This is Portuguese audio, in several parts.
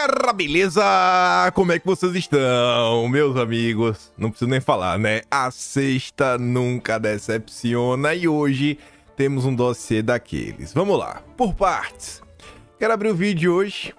galera, beleza? Como é que vocês estão, meus amigos? Não preciso nem falar, né? A sexta nunca decepciona e hoje temos um dossiê daqueles. Vamos lá, por partes. Quero abrir o vídeo hoje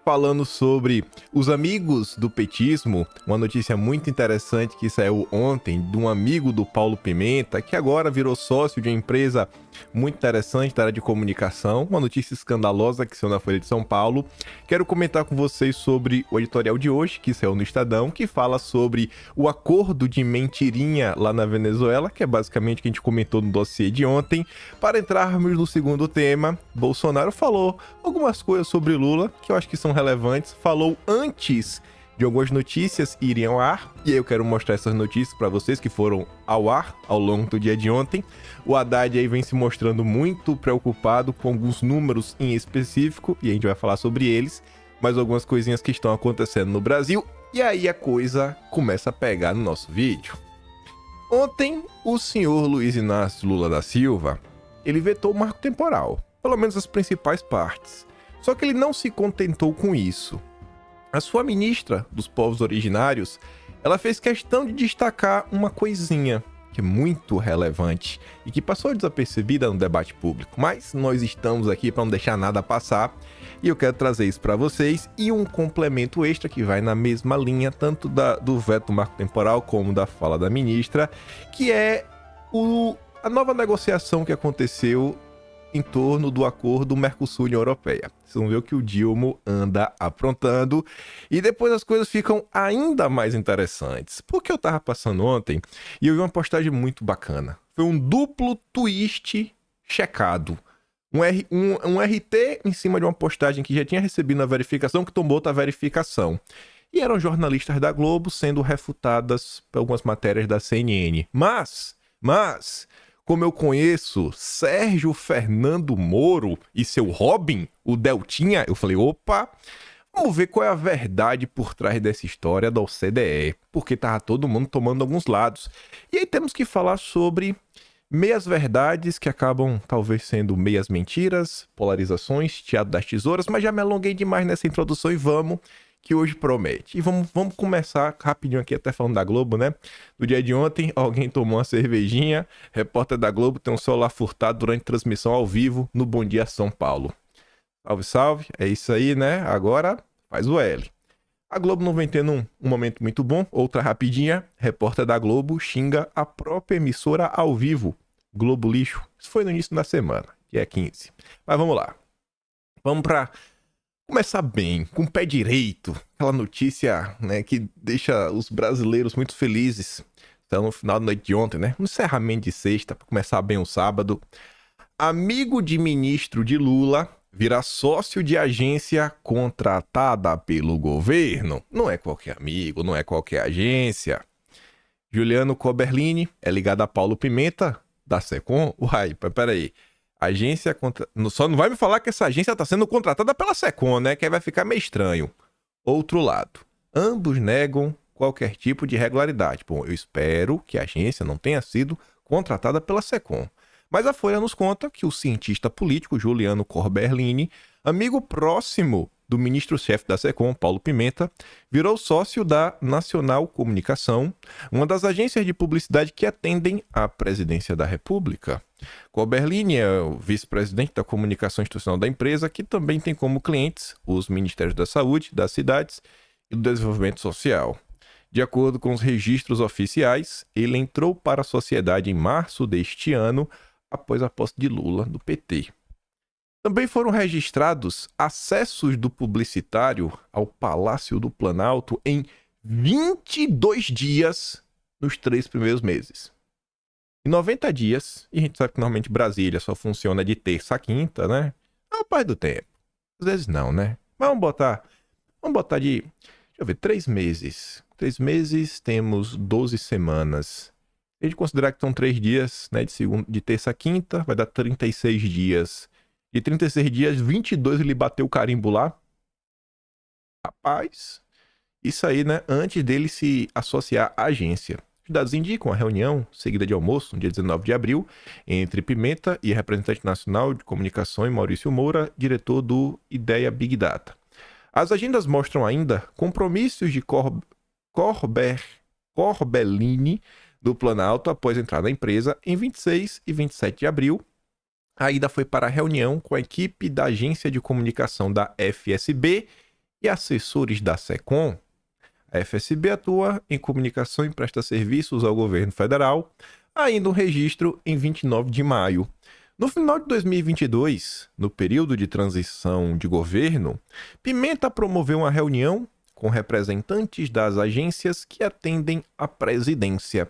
falando sobre os amigos do petismo, uma notícia muito interessante que saiu ontem de um amigo do Paulo Pimenta, que agora virou sócio de uma empresa muito interessante da área de comunicação, uma notícia escandalosa que saiu na Folha de São Paulo. Quero comentar com vocês sobre o editorial de hoje, que saiu no Estadão, que fala sobre o acordo de mentirinha lá na Venezuela, que é basicamente o que a gente comentou no dossiê de ontem. Para entrarmos no segundo tema, Bolsonaro falou algumas coisas sobre Lula, que eu acho que são relevantes, falou antes de algumas notícias irem ao ar, e aí eu quero mostrar essas notícias para vocês que foram ao ar ao longo do dia de ontem. O Haddad aí vem se mostrando muito preocupado com alguns números em específico, e a gente vai falar sobre eles, mas algumas coisinhas que estão acontecendo no Brasil, e aí a coisa começa a pegar no nosso vídeo. Ontem, o senhor Luiz Inácio Lula da Silva, ele vetou o marco temporal, pelo menos as principais partes. Só que ele não se contentou com isso. A sua ministra dos povos originários, ela fez questão de destacar uma coisinha que é muito relevante e que passou desapercebida no debate público, mas nós estamos aqui para não deixar nada passar e eu quero trazer isso para vocês e um complemento extra que vai na mesma linha tanto do veto marco temporal como da fala da ministra, que é a nova negociação que aconteceu em torno do acordo Mercosul-União Europeia. Vocês vão ver o que o Dilma anda aprontando e depois as coisas ficam ainda mais interessantes. Porque eu tava passando ontem e eu vi uma postagem muito bacana. Foi um duplo twist checado. Um RT em cima de uma postagem que já tinha recebido a verificação, que tomou outra verificação. E eram jornalistas da Globo sendo refutadas por algumas matérias da CNN. Mas como eu conheço Sérgio Fernando Moro e seu Robin, o Deltinha, eu falei, opa, vamos ver qual é a verdade por trás dessa história da OCDE, porque tava todo mundo tomando alguns lados. E aí temos que falar sobre meias verdades que acabam talvez sendo meias mentiras, polarizações, teatro das tesouras, mas já me alonguei demais nessa introdução e vamos, que hoje promete. E vamos começar rapidinho aqui, até falando da Globo, né? No dia de ontem, alguém tomou uma cervejinha, repórter da Globo tem um celular furtado durante transmissão ao vivo no Bom Dia São Paulo. Salve, salve, é isso aí, né? Agora faz o L. A Globo não vem tendo um momento muito bom. Outra rapidinha, repórter da Globo xinga a própria emissora ao vivo. Globo lixo. Isso foi no início da semana, dia 15. Mas vamos lá. Vamos pra começar bem, com o pé direito, aquela notícia, né, que deixa os brasileiros muito felizes. Então, no final da noite de ontem, né, no encerramento de sexta, para começar bem o sábado, amigo de ministro de Lula vira sócio de agência contratada pelo governo. Não é qualquer amigo, não é qualquer agência. Juliano Coberlini é ligado a Paulo Pimenta, da Secom. Uai, peraí. Agência só não vai me falar que essa agência está sendo contratada pela Secom, né? Que aí vai ficar meio estranho. Outro lado, ambos negam qualquer tipo de irregularidade. Bom, eu espero que a agência não tenha sido contratada pela Secom. Mas a Folha nos conta que o cientista político Juliano Coberlini, amigo próximo do ministro-chefe da Secom, Paulo Pimenta, virou sócio da Nacional Comunicação, uma das agências de publicidade que atendem à presidência da República. Coberlini é o vice-presidente da comunicação institucional da empresa, que também tem como clientes os Ministérios da Saúde, das Cidades e do Desenvolvimento Social. De acordo com os registros oficiais, ele entrou para a sociedade em março deste ano, após a posse de Lula do PT. Também foram registrados acessos do publicitário ao Palácio do Planalto em 22 dias nos 3 primeiros meses. Em 90 dias, e a gente sabe que normalmente Brasília só funciona de terça a quinta, né? É a parte do tempo. Às vezes não, né? Mas vamos botar de, deixa eu ver, 3 meses. 3 meses, temos 12 semanas. Se a gente considerar que são 3 dias, né, de terça a quinta, vai dar 36 dias. De 36 dias, 22 ele bateu o carimbo lá. Rapaz, isso aí, né, antes dele se associar à agência. Os dados indicam a reunião seguida de almoço, no dia 19 de abril, entre Pimenta e a representante nacional de comunicação Maurício Moura, diretor do Ideia Big Data. As agendas mostram ainda compromissos de Corbellini do Planalto após entrar na empresa em 26 e 27 de abril. A ida foi para a reunião com a equipe da agência de comunicação da FSB e assessores da SECOM. A FSB atua em comunicação e presta serviços ao governo federal, ainda um registro em 29 de maio. No final de 2022, no período de transição de governo, Pimenta promoveu uma reunião com representantes das agências que atendem à presidência.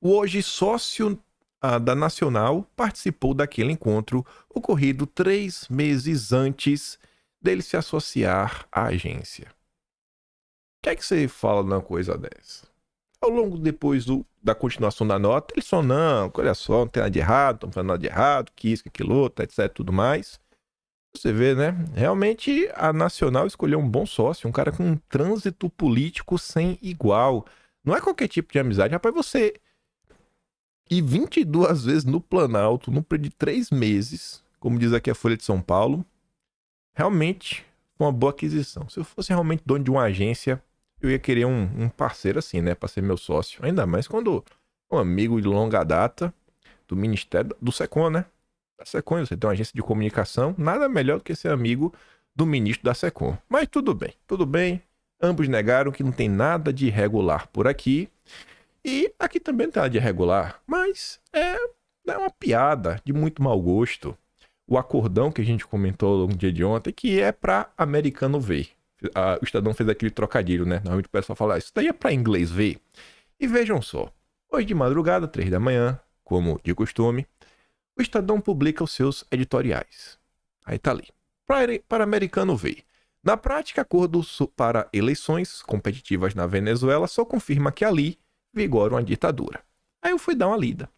O hoje sócio da Nacional participou daquele encontro, ocorrido 3 meses antes dele se associar à agência. O que é que você fala numa coisa dessa? Ao longo depois da continuação da nota, ele só não, olha só, não tem nada de errado, não fazendo nada de errado, que isso, que aquilo, outro, etc, tudo mais. Você vê, né? Realmente a Nacional escolheu um bom sócio, um cara com um trânsito político sem igual. Não é qualquer tipo de amizade. Rapaz, você ir 22 vezes no Planalto, num período de 3 meses, como diz aqui a Folha de São Paulo, realmente foi uma boa aquisição. Se eu fosse realmente dono de uma agência, eu ia querer um parceiro assim, né? Pra ser meu sócio. Ainda mais quando um amigo de longa data do Ministério, do SECOM, né? Da SECOM, você tem uma agência de comunicação, nada melhor do que ser amigo do ministro da SECOM. Mas tudo bem, tudo bem. Ambos negaram que não tem nada de irregular por aqui. E aqui também não tem nada de irregular, mas é uma piada de muito mau gosto. O acordão que a gente comentou no dia de ontem, que é pra americano ver. O Estadão fez aquele trocadilho, né? Normalmente o pessoal fala, isso daí é pra inglês ver. E vejam só, hoje de madrugada, 3 da manhã, como de costume, o Estadão publica os seus editoriais. Aí tá ali, para americano ver. Na prática, acordo para eleições competitivas na Venezuela só confirma que ali vigora uma ditadura. Aí eu fui dar uma lida,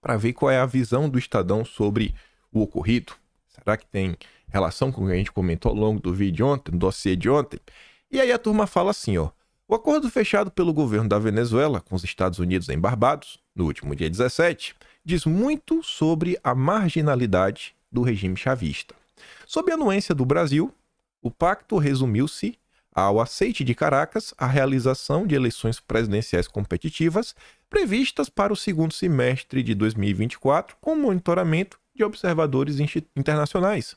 para ver qual é a visão do Estadão sobre o ocorrido. Será que tem relação com o que a gente comentou ao longo do vídeo de ontem, no dossiê de ontem? E aí a turma fala assim, ó. O acordo fechado pelo governo da Venezuela com os Estados Unidos em Barbados, no último dia 17, diz muito sobre a marginalidade do regime chavista. Sob a anuência do Brasil, o pacto resumiu-se ao aceite de Caracas a realização de eleições presidenciais competitivas previstas para o segundo semestre de 2024, com monitoramento de observadores internacionais.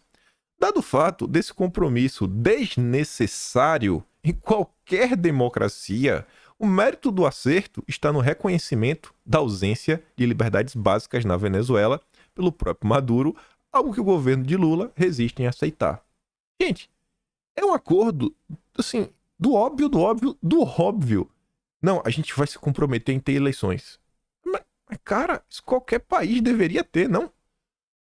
Dado o fato desse compromisso desnecessário em qualquer democracia, o mérito do acerto está no reconhecimento da ausência de liberdades básicas na Venezuela pelo próprio Maduro, algo que o governo de Lula resiste em aceitar. Gente, é um acordo, assim, do óbvio, do óbvio. Não, a gente vai se comprometer em ter eleições. Mas cara, isso qualquer país deveria ter, não?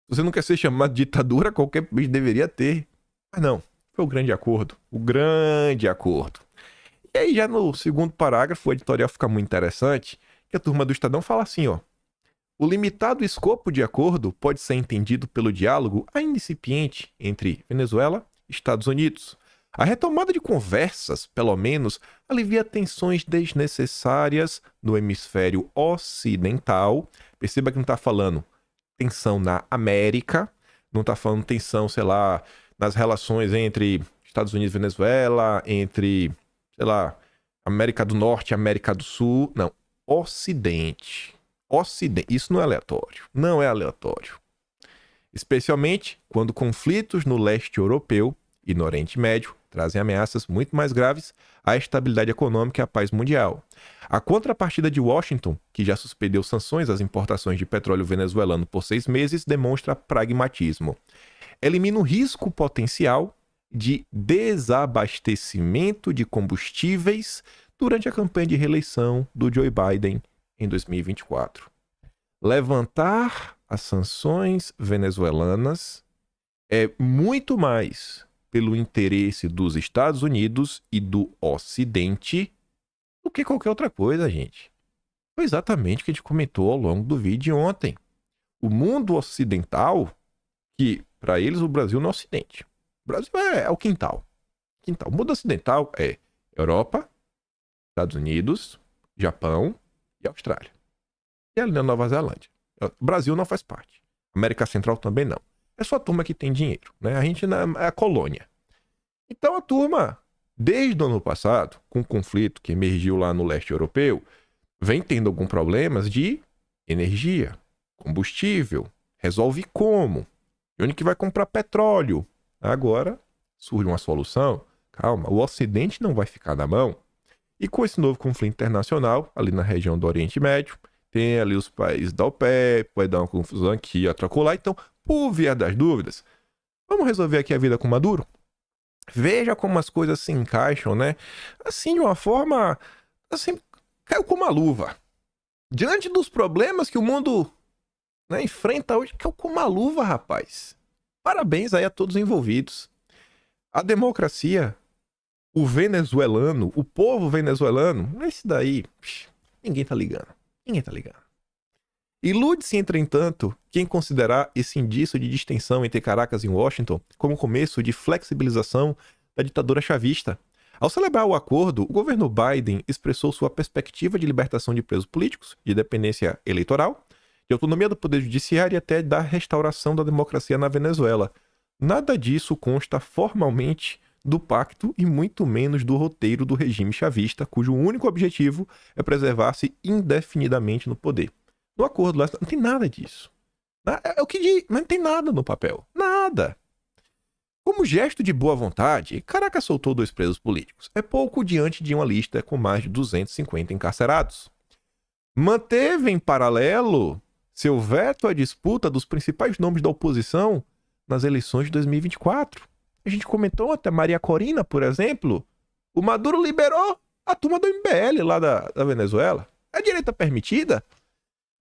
Você não quer ser chamado de ditadura, qualquer país deveria ter. Mas não, foi o grande acordo. O grande acordo. E aí já no segundo parágrafo, o editorial fica muito interessante, que a turma do Estadão fala assim, ó. O limitado escopo de acordo pode ser entendido pelo diálogo ainda incipiente entre Venezuela e Estados Unidos. A retomada de conversas, pelo menos, alivia tensões desnecessárias no hemisfério ocidental. Perceba que não está falando tensão na América, não está falando tensão, sei lá, nas relações entre Estados Unidos e Venezuela, entre, sei lá, América do Norte e América do Sul. Não, Ocidente. Ocidente. Isso não é aleatório. Não é aleatório. Especialmente quando conflitos no leste europeu e no Oriente Médio trazem ameaças muito mais graves à estabilidade econômica e à paz mundial. A contrapartida de Washington, que já suspendeu sanções às importações de petróleo venezuelano por 6 meses, demonstra pragmatismo. Elimina o risco potencial de desabastecimento de combustíveis durante a campanha de reeleição do Joe Biden em 2024. Levantar as sanções venezuelanas é muito mais pelo interesse dos Estados Unidos e do Ocidente do que qualquer outra coisa, gente. Foi exatamente o que a gente comentou ao longo do vídeo de ontem. O mundo ocidental, que para eles o Brasil não é Ocidente. O Brasil é o quintal. O mundo ocidental é Europa, Estados Unidos, Japão e Austrália. E ali na Nova Zelândia. O Brasil não faz parte. América Central também não. É só a turma que tem dinheiro, né? A gente é a colônia. Então a turma, desde o ano passado, com o conflito que emergiu lá no leste europeu, vem tendo alguns problemas de energia, combustível, resolve como? De onde que vai comprar petróleo? Agora surge uma solução. Calma, o Ocidente não vai ficar na mão. E com esse novo conflito internacional, ali na região do Oriente Médio, tem ali os países da OPEP, vai dar uma confusão aqui, outra colar. Então, por via das dúvidas, vamos resolver aqui a vida com Maduro? Veja como as coisas se encaixam, né? Assim, de uma forma, assim, caiu como uma luva. Diante dos problemas que o mundo, né, enfrenta hoje, caiu como uma luva, rapaz. Parabéns aí a todos os envolvidos. A democracia, o venezuelano, o povo venezuelano, esse daí, ninguém tá ligando. Ninguém tá ligando. Ilude-se, entretanto, quem considerar esse indício de distensão entre Caracas e Washington como começo de flexibilização da ditadura chavista. Ao celebrar o acordo, o governo Biden expressou sua perspectiva de libertação de presos políticos, de dependência eleitoral, de autonomia do poder judiciário e até da restauração da democracia na Venezuela. Nada disso consta formalmente do pacto e muito menos do roteiro do regime chavista, cujo único objetivo é preservar-se indefinidamente no poder. No acordo lá, não tem nada disso. É o que diz, mas não tem nada no papel. Nada. Como gesto de boa vontade, Caracas soltou 2 presos políticos. É pouco diante de uma lista com mais de 250 encarcerados. Manteve em paralelo seu veto à disputa dos principais nomes da oposição nas eleições de 2024. A gente comentou até Maria Corina, por exemplo. O Maduro liberou a turma do MBL lá da Venezuela. É direita permitida?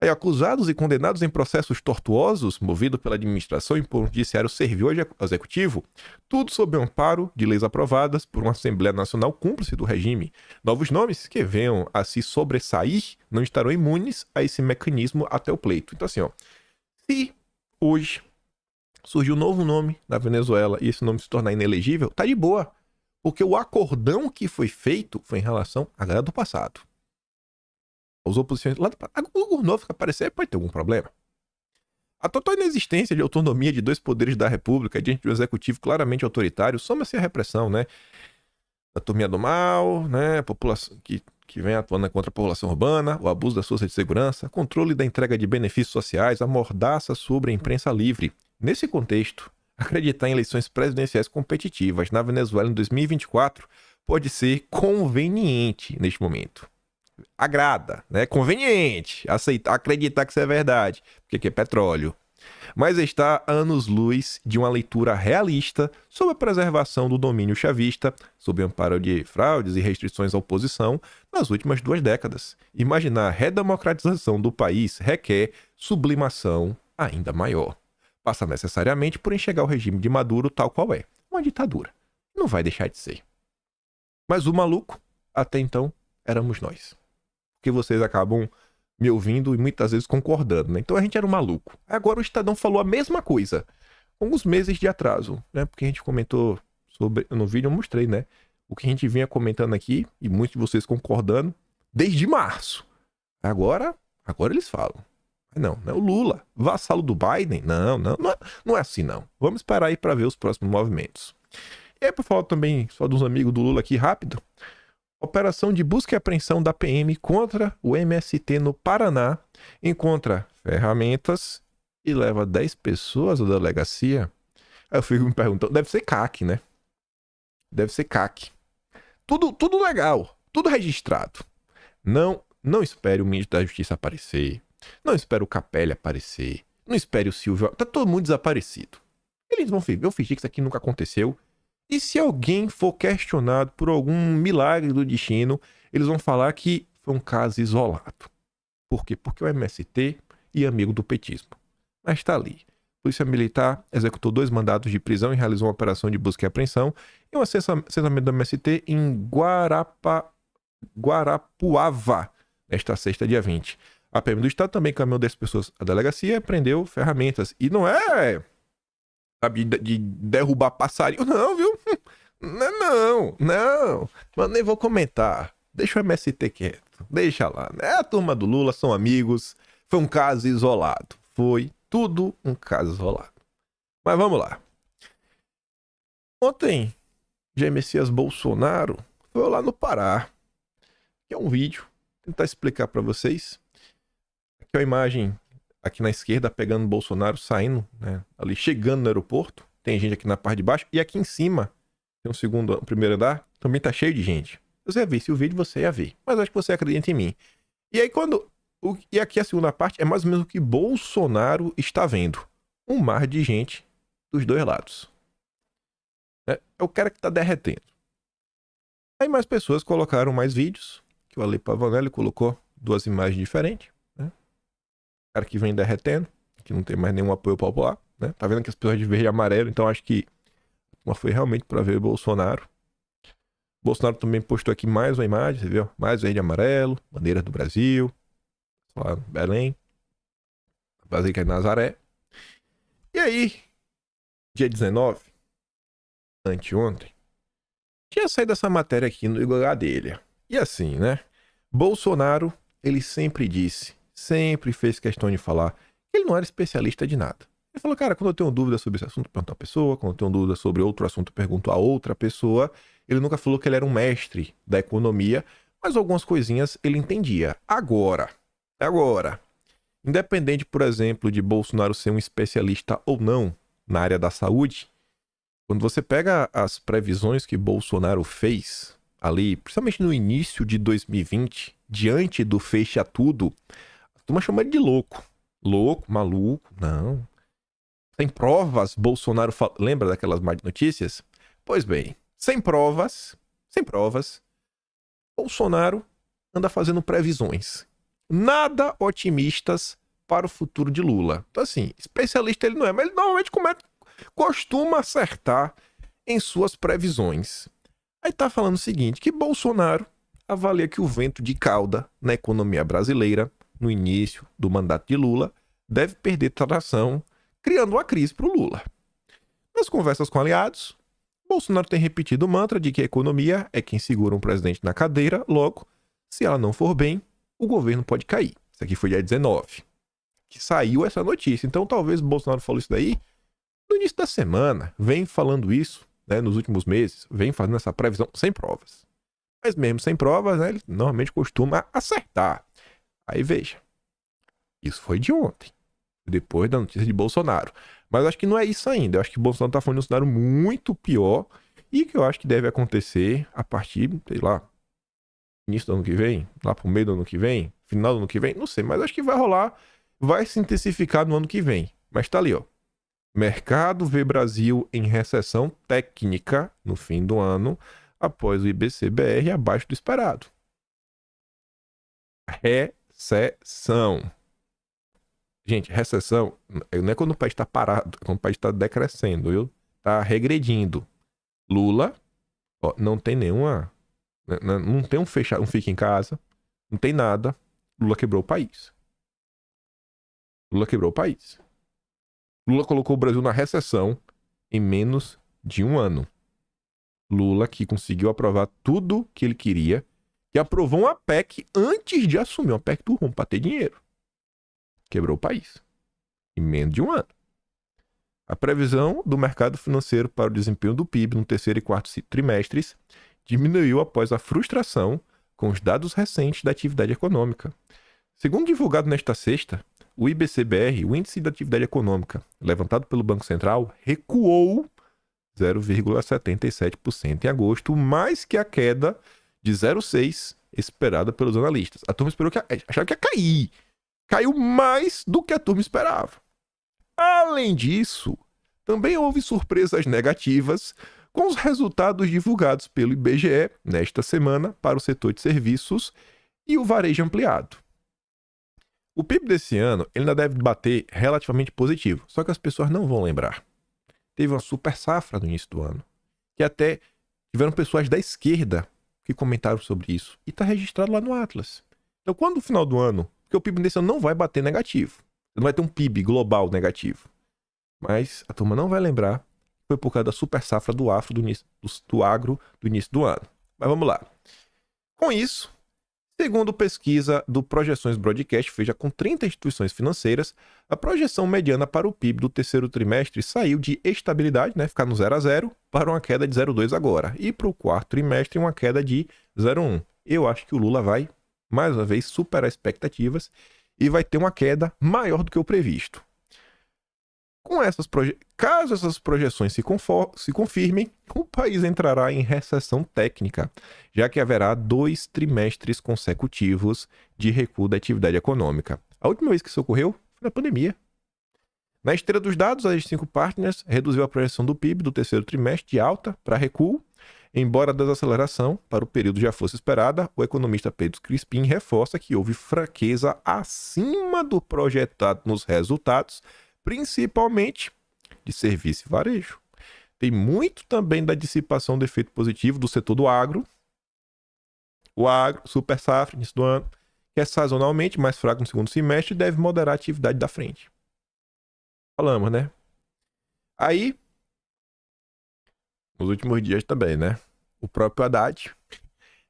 Aí, acusados e condenados em processos tortuosos, movidos pela administração e por um judiciário servil ao executivo, tudo sob o amparo de leis aprovadas por uma Assembleia Nacional cúmplice do regime. Novos nomes que venham a se sobressair não estarão imunes a esse mecanismo até o pleito. Então, assim, ó, se hoje surgiu um novo nome na Venezuela e esse nome se tornar inelegível, tá de boa. Porque o acordão que foi feito foi em relação à galera do passado. Os oposições lá do passado. O novo que aparecer pode ter algum problema. A total inexistência de autonomia de 2 poderes da República diante de um executivo claramente autoritário soma-se à repressão, né? A turminha do mal, né? A população que vem atuando contra a população urbana, o abuso das forças de segurança, controle da entrega de benefícios sociais, a mordaça sobre a imprensa livre. Nesse contexto, acreditar em eleições presidenciais competitivas na Venezuela em 2024 pode ser conveniente neste momento. Agrada, né? Conveniente aceitar, acreditar que isso é verdade, porque aqui é petróleo. Mas está a anos-luz de uma leitura realista sobre a preservação do domínio chavista, sob o amparo de fraudes e restrições à oposição nas últimas 2 décadas. Imaginar a redemocratização do país requer sublimação ainda maior. Passa necessariamente por enxergar o regime de Maduro tal qual é, uma ditadura. Não vai deixar de ser. Mas o maluco, até então, éramos nós. Porque vocês acabam me ouvindo e muitas vezes concordando, né? Então a gente era um maluco. Agora o Estadão falou a mesma coisa, com alguns meses de atraso, né? Porque a gente comentou sobre, no vídeo eu mostrei, né? O que a gente vinha comentando aqui, e muitos de vocês concordando, desde março. Agora eles falam. Não é o Lula, vassalo do Biden? Não é assim não. Vamos esperar aí para ver os próximos movimentos. E aí, para falar também só dos amigos do Lula aqui, rápido. Operação de busca e apreensão da PM contra o MST no Paraná encontra ferramentas e leva 10 pessoas à delegacia. Aí eu fico me perguntando, deve ser CAC, né? Deve ser CAC. Tudo legal, tudo registrado. Não espere o ministro da Justiça aparecer. Não espere o Capelli aparecer. Não espere o Silvio. Tá todo mundo desaparecido. Eles vão fingir que isso aqui nunca aconteceu. E se alguém for questionado por algum milagre do destino, eles vão falar que foi um caso isolado. Por quê? Porque o MST é amigo do petismo. Mas está ali. A Polícia Militar executou 2 mandados de prisão e realizou uma operação de busca e apreensão e um assentamento do MST em Guarapuava, nesta sexta, dia 20. A PM do Estado também caminhou 10 pessoas à delegacia e prendeu ferramentas. E não é... sabe, de derrubar passarinho, não, viu? Não. Mas nem vou comentar. Deixa o MST quieto. Deixa lá. É a turma do Lula, são amigos. Foi um caso isolado. Foi tudo um caso isolado. Mas vamos lá. Ontem, Jair Messias Bolsonaro foi lá no Pará. Aqui é um vídeo, vou tentar explicar para vocês. Aqui é a imagem, aqui na esquerda, pegando Bolsonaro saindo, né, ali chegando no aeroporto. Tem gente aqui na parte de baixo. E aqui em cima, tem um primeiro andar, também tá cheio de gente. Você ia ver, se o vídeo você ia ver. Mas acho que você acredita em mim. E aí e aqui a segunda parte é mais ou menos o que Bolsonaro está vendo. Um mar de gente dos dois lados. É o cara que tá derretendo. Aí mais pessoas colocaram mais vídeos, que o Ale Pavanelli colocou duas imagens diferentes, né? O cara que vem derretendo, que não tem mais nenhum apoio popular, né? Tá vendo que as pessoas de verde e amarelo, então acho que uma foi realmente para ver o Bolsonaro. Bolsonaro também postou aqui mais uma imagem, você viu? Mais verde e amarelo, bandeira do Brasil, lá Belém, Basílica de Nazaré. E aí, dia 19, anteontem, tinha saído essa matéria aqui no Igor Gadelha. E assim, né? Bolsonaro, ele sempre disse, sempre fez questão de falar que ele não era especialista de nada. Ele falou, cara, quando eu tenho dúvida sobre esse assunto, eu pergunto a pessoa. Quando eu tenho dúvida sobre outro assunto, eu pergunto a outra pessoa. Ele nunca falou que ele era um mestre da economia, mas algumas coisinhas ele entendia. Agora, independente, por exemplo, de Bolsonaro ser um especialista ou não na área da saúde, quando você pega as previsões que Bolsonaro fez ali, principalmente no início de 2020, diante do fecha tudo, a turma chama ele de louco. Louco, maluco, não. Sem provas, Bolsonaro fala... Lembra daquelas más notícias? Pois bem, sem provas, Bolsonaro anda fazendo previsões nada otimistas para o futuro de Lula. Então assim, especialista ele não é, mas ele normalmente costuma acertar em suas previsões. Aí tá falando o seguinte, que Bolsonaro avalia que o vento de cauda na economia brasileira, no início do mandato de Lula, deve perder tração, criando uma crise para o Lula. Nas conversas com aliados, Bolsonaro tem repetido o mantra de que a economia é quem segura um presidente na cadeira, logo, se ela não for bem, o governo pode cair. Isso aqui foi dia 19, que saiu essa notícia. Então talvez Bolsonaro falou isso daí no início da semana, vem falando isso, né, nos últimos meses, vem fazendo essa previsão sem provas. Mas mesmo sem provas, né, ele normalmente costuma acertar. Aí veja, isso foi de ontem, depois da notícia de Bolsonaro. Mas eu acho que não é isso ainda. Eu acho que Bolsonaro está falando um cenário muito pior e que eu acho que deve acontecer a partir, sei lá, início do ano que vem, lá pro meio do ano que vem, final do ano que vem, não sei, mas acho que vai rolar, vai se intensificar no ano que vem. Mas tá ali, ó. Mercado vê Brasil em recessão técnica no fim do ano, após o IBC-BR abaixo do esperado. Recessão. Gente, recessão não é quando o país está parado, é quando o país está decrescendo, viu? Tá regredindo. Lula, ó, não tem nenhuma... Não tem um fica em casa, não tem nada. Lula quebrou o país. Lula colocou o Brasil na recessão em menos de um ano. Lula que conseguiu aprovar tudo que ele queria, que aprovou uma PEC antes de assumir, uma PEC do rumo para ter dinheiro. Quebrou o país em menos de um ano. A previsão do mercado financeiro para o desempenho do PIB no terceiro e quarto trimestres diminuiu após a frustração com os dados recentes da atividade econômica. Segundo divulgado nesta sexta, o IBC-BR, o Índice da Atividade Econômica, levantado pelo Banco Central, recuou 0,77% em agosto, mais que a queda de 0,6% esperada pelos analistas. A turma achava que ia cair. Caiu mais do que a turma esperava. Além disso, também houve surpresas negativas com os resultados divulgados pelo IBGE nesta semana para o setor de serviços e o varejo ampliado. O PIB desse ano ele ainda deve bater relativamente positivo, só que as pessoas não vão lembrar. Teve uma super safra no início do ano, que até tiveram pessoas da esquerda que comentaram sobre isso, e está registrado lá no Atlas. Então, quando no final do ano, porque o PIB desse ano não vai bater negativo, não vai ter um PIB global negativo, mas a turma não vai lembrar, foi por causa da super safra do agro do início do ano. Mas vamos lá. Com isso, Segundo pesquisa do Projeções Broadcast, feita com 30 instituições financeiras, a projeção mediana para o PIB do terceiro trimestre saiu de estabilidade, né, ficar no 0 a 0, para uma queda de 0,2 agora. E para o quarto trimestre, uma queda de 0,1. Eu acho que o Lula vai, mais uma vez, superar expectativas e vai ter uma queda maior do que o previsto. Caso essas projeções se confirmem, o país entrará em recessão técnica, já que haverá 2 trimestres consecutivos de recuo da atividade econômica. A última vez que isso ocorreu foi na pandemia. Na esteira dos dados, a G5 Partners reduziu a projeção do PIB do terceiro trimestre de alta para recuo. Embora a desaceleração para o período já fosse esperada, o economista Pedro Crispim reforça que houve fraqueza acima do projetado nos resultados, principalmente de serviço e varejo. Tem muito também da dissipação do efeito positivo do setor do agro. O agro, super safra, início do ano, que é sazonalmente mais fraco no segundo semestre, deve moderar a atividade da frente. Falamos, né? Aí, nos últimos dias também, né? O próprio Haddad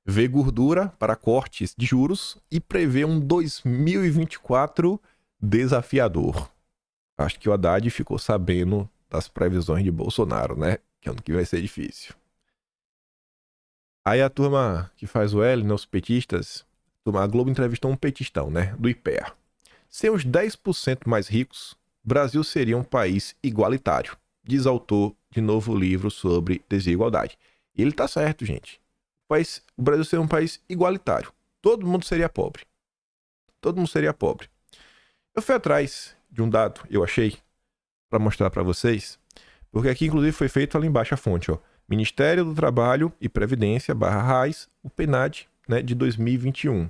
vê gordura para cortes de juros e prevê um 2024 desafiador. Acho que o Haddad ficou sabendo das previsões de Bolsonaro, né? Que ano que vai ser difícil. Aí a turma que faz o L, né, os petistas, a Globo entrevistou um petistão, né? Do IPEA. Sem os 10% mais ricos, o Brasil seria um país igualitário, diz autor de novo livro sobre desigualdade. E ele tá certo, gente. O Brasil seria um país igualitário. Todo mundo seria pobre. Todo mundo seria pobre. Eu fui atrás de um dado, eu achei, para mostrar para vocês, porque aqui inclusive foi feito ali embaixo a fonte, ó. Ministério do Trabalho e Previdência, /RAIS, o PNAD, né, de 2021.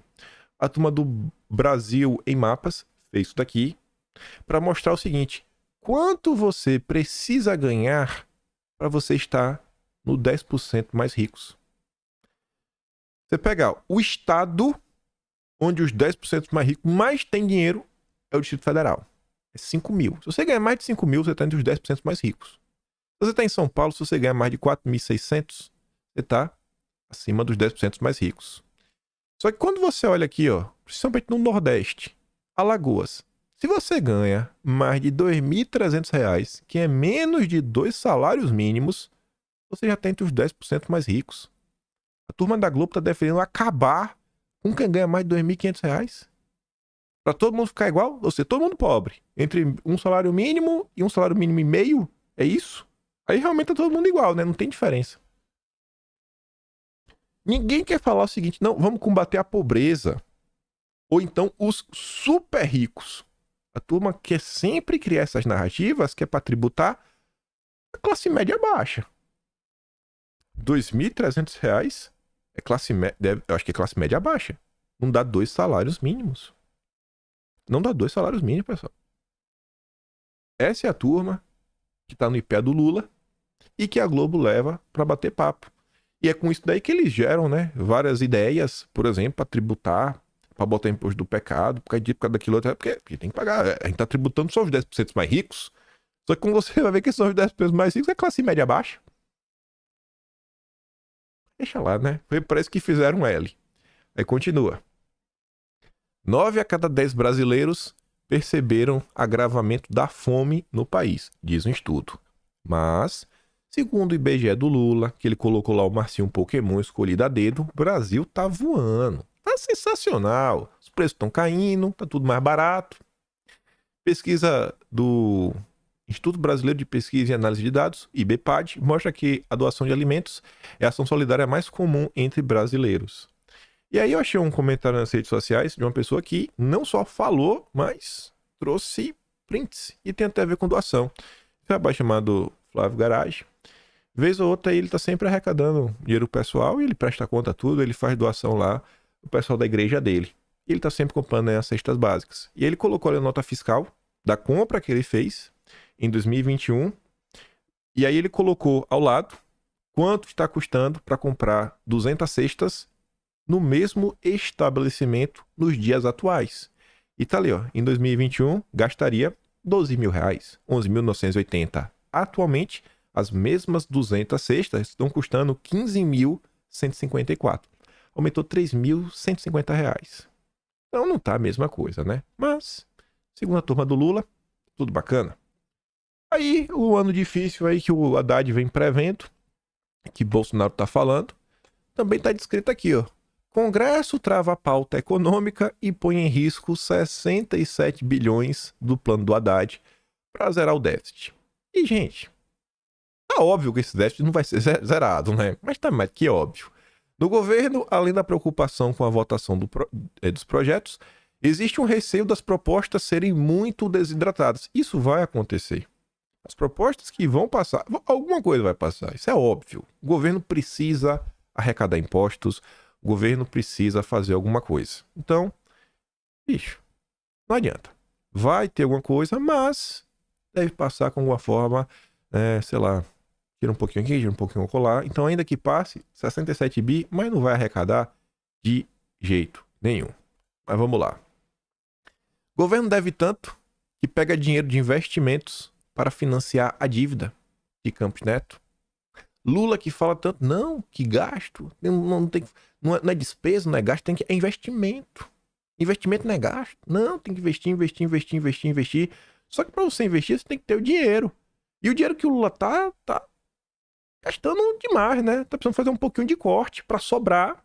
A turma do Brasil em Mapas fez isso daqui para mostrar o seguinte: quanto você precisa ganhar para você estar no 10% mais ricos. Você pega o estado onde os 10% mais ricos mais têm dinheiro é o Distrito Federal. É 5 mil. Se você ganhar mais de 5 mil, você está entre os 10% mais ricos. Se você está em São Paulo, se você ganhar mais de 4.600, você está acima dos 10% mais ricos. Só que quando você olha aqui, ó, principalmente no Nordeste, Alagoas, se você ganha mais de R$ 2.300, que é menos de 2 salários mínimos, você já está entre os 10% mais ricos. A turma da Globo está defendendo acabar com quem ganha mais de R$ 2.500. Para todo mundo ficar igual, ou seja, todo mundo pobre. Entre um salário mínimo e um salário mínimo e meio, é isso? Aí realmente tá todo mundo igual, né? Não tem diferença. Ninguém quer falar o seguinte: não, vamos combater a pobreza. Ou então os super ricos. A turma quer sempre criar essas narrativas que é para tributar a classe média baixa. R$ 2.300 é classe média, eu acho que é classe média baixa. Não dá 2 salários mínimos. Não dá 2 salários mínimos, pessoal. Essa é a turma que tá no IPEA do Lula e que a Globo leva para bater papo. E é com isso daí que eles geram, né, várias ideias, por exemplo, para tributar, para botar imposto do pecado, por causa daquilo outro, porque tem que pagar. A gente tá tributando só os 10% mais ricos. Só que quando você vai ver que são os 10% mais ricos, é classe média baixa. Deixa lá, né? Parece que fizeram um L. Aí continua. 9 a cada 10 brasileiros perceberam agravamento da fome no país, diz um estudo. Mas, segundo o IBGE do Lula, que ele colocou lá o Marcinho Pokémon escolhido a dedo, o Brasil tá voando. Tá sensacional. Os preços estão caindo, tá tudo mais barato. Pesquisa do Instituto Brasileiro de Pesquisa e Análise de Dados, IBPAD, mostra que a doação de alimentos é a ação solidária mais comum entre brasileiros. E aí eu achei um comentário nas redes sociais de uma pessoa que não só falou, mas trouxe prints e tem até a ver com doação. Tem um rapaz chamado Flávio Garage. Vez ou outra ele tá sempre arrecadando dinheiro pessoal e ele presta conta tudo, ele faz doação lá o pessoal da igreja dele. E ele tá sempre comprando, né, as cestas básicas. E ele colocou ali a nota fiscal da compra que ele fez em 2021. E aí ele colocou ao lado quanto está custando para comprar 200 cestas no mesmo estabelecimento nos dias atuais. E tá ali, ó, em 2021 gastaria R$ 12.000, 11.980. Atualmente, as mesmas 200 cestas estão custando R$ 15.154. aumentou R$ 3.150. Então não tá a mesma coisa, né? Mas, segundo a turma do Lula, tudo bacana. Aí, o ano difícil aí que o Haddad vem prevendo, que Bolsonaro tá falando, também tá descrito aqui, ó. Congresso trava a pauta econômica e põe em risco 67 bilhões do plano do Haddad para zerar o déficit. E, gente, tá óbvio que esse déficit não vai ser zerado, né? Mas tá mais que óbvio. No governo, além da preocupação com a votação dos projetos, existe um receio das propostas serem muito desidratadas. Isso vai acontecer. As propostas que vão passar, alguma coisa vai passar, isso é óbvio. O governo precisa arrecadar impostos, o governo precisa fazer alguma coisa. Então, bicho, não adianta. Vai ter alguma coisa, mas deve passar com alguma forma, sei lá, tira um pouquinho aqui, tira um pouquinho colar. Então, ainda que passe 67 bi, mas não vai arrecadar de jeito nenhum. Mas vamos lá. O governo deve tanto que pega dinheiro de investimentos para financiar a dívida de Campos Neto. Lula que fala tanto, não, que gasto, não é despesa, não é gasto, é investimento. Investimento não é gasto. Não, tem que investir. Só que para você investir, você tem que ter o dinheiro. E o dinheiro que o Lula tá gastando demais, né? Tá precisando fazer um pouquinho de corte para sobrar,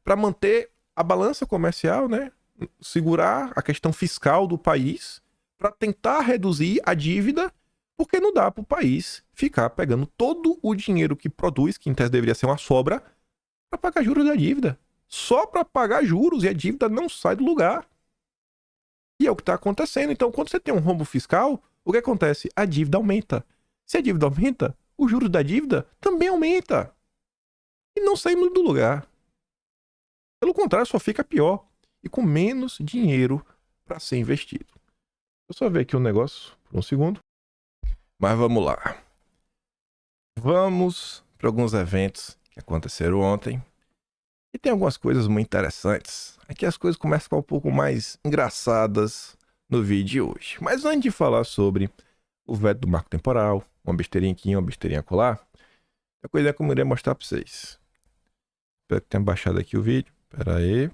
para manter a balança comercial, né? Segurar a questão fiscal do país, para tentar reduzir a dívida, porque não dá para o país ficar pegando todo o dinheiro que produz, que em tese deveria ser uma sobra, para pagar juros da dívida. Só para pagar juros e a dívida não sai do lugar. E é o que está acontecendo. Então, quando você tem um rombo fiscal, o que acontece? A dívida aumenta. Se a dívida aumenta, os juros da dívida também aumenta. E não saímos do lugar. Pelo contrário, só fica pior. E com menos dinheiro para ser investido. Deixa eu só ver aqui um negócio por um segundo. Mas vamos lá. Vamos para alguns eventos que aconteceram ontem. E tem algumas coisas muito interessantes. Aqui as coisas começam a ficar um pouco mais engraçadas no vídeo de hoje. Mas antes de falar sobre o veto do marco temporal, uma besteirinha aqui, uma besteirinha acolá, a coisa que eu iria mostrar para vocês. Espero que tenha baixado aqui o vídeo. Pera aí.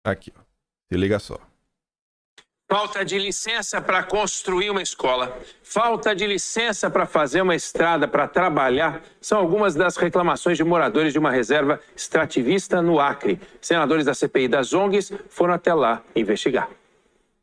Aqui, ó. Se liga só. Falta de licença para construir uma escola, falta de licença para fazer uma estrada, para trabalhar, são algumas das reclamações de moradores de uma reserva extrativista no Acre. Senadores da CPI das ONGs foram até lá investigar.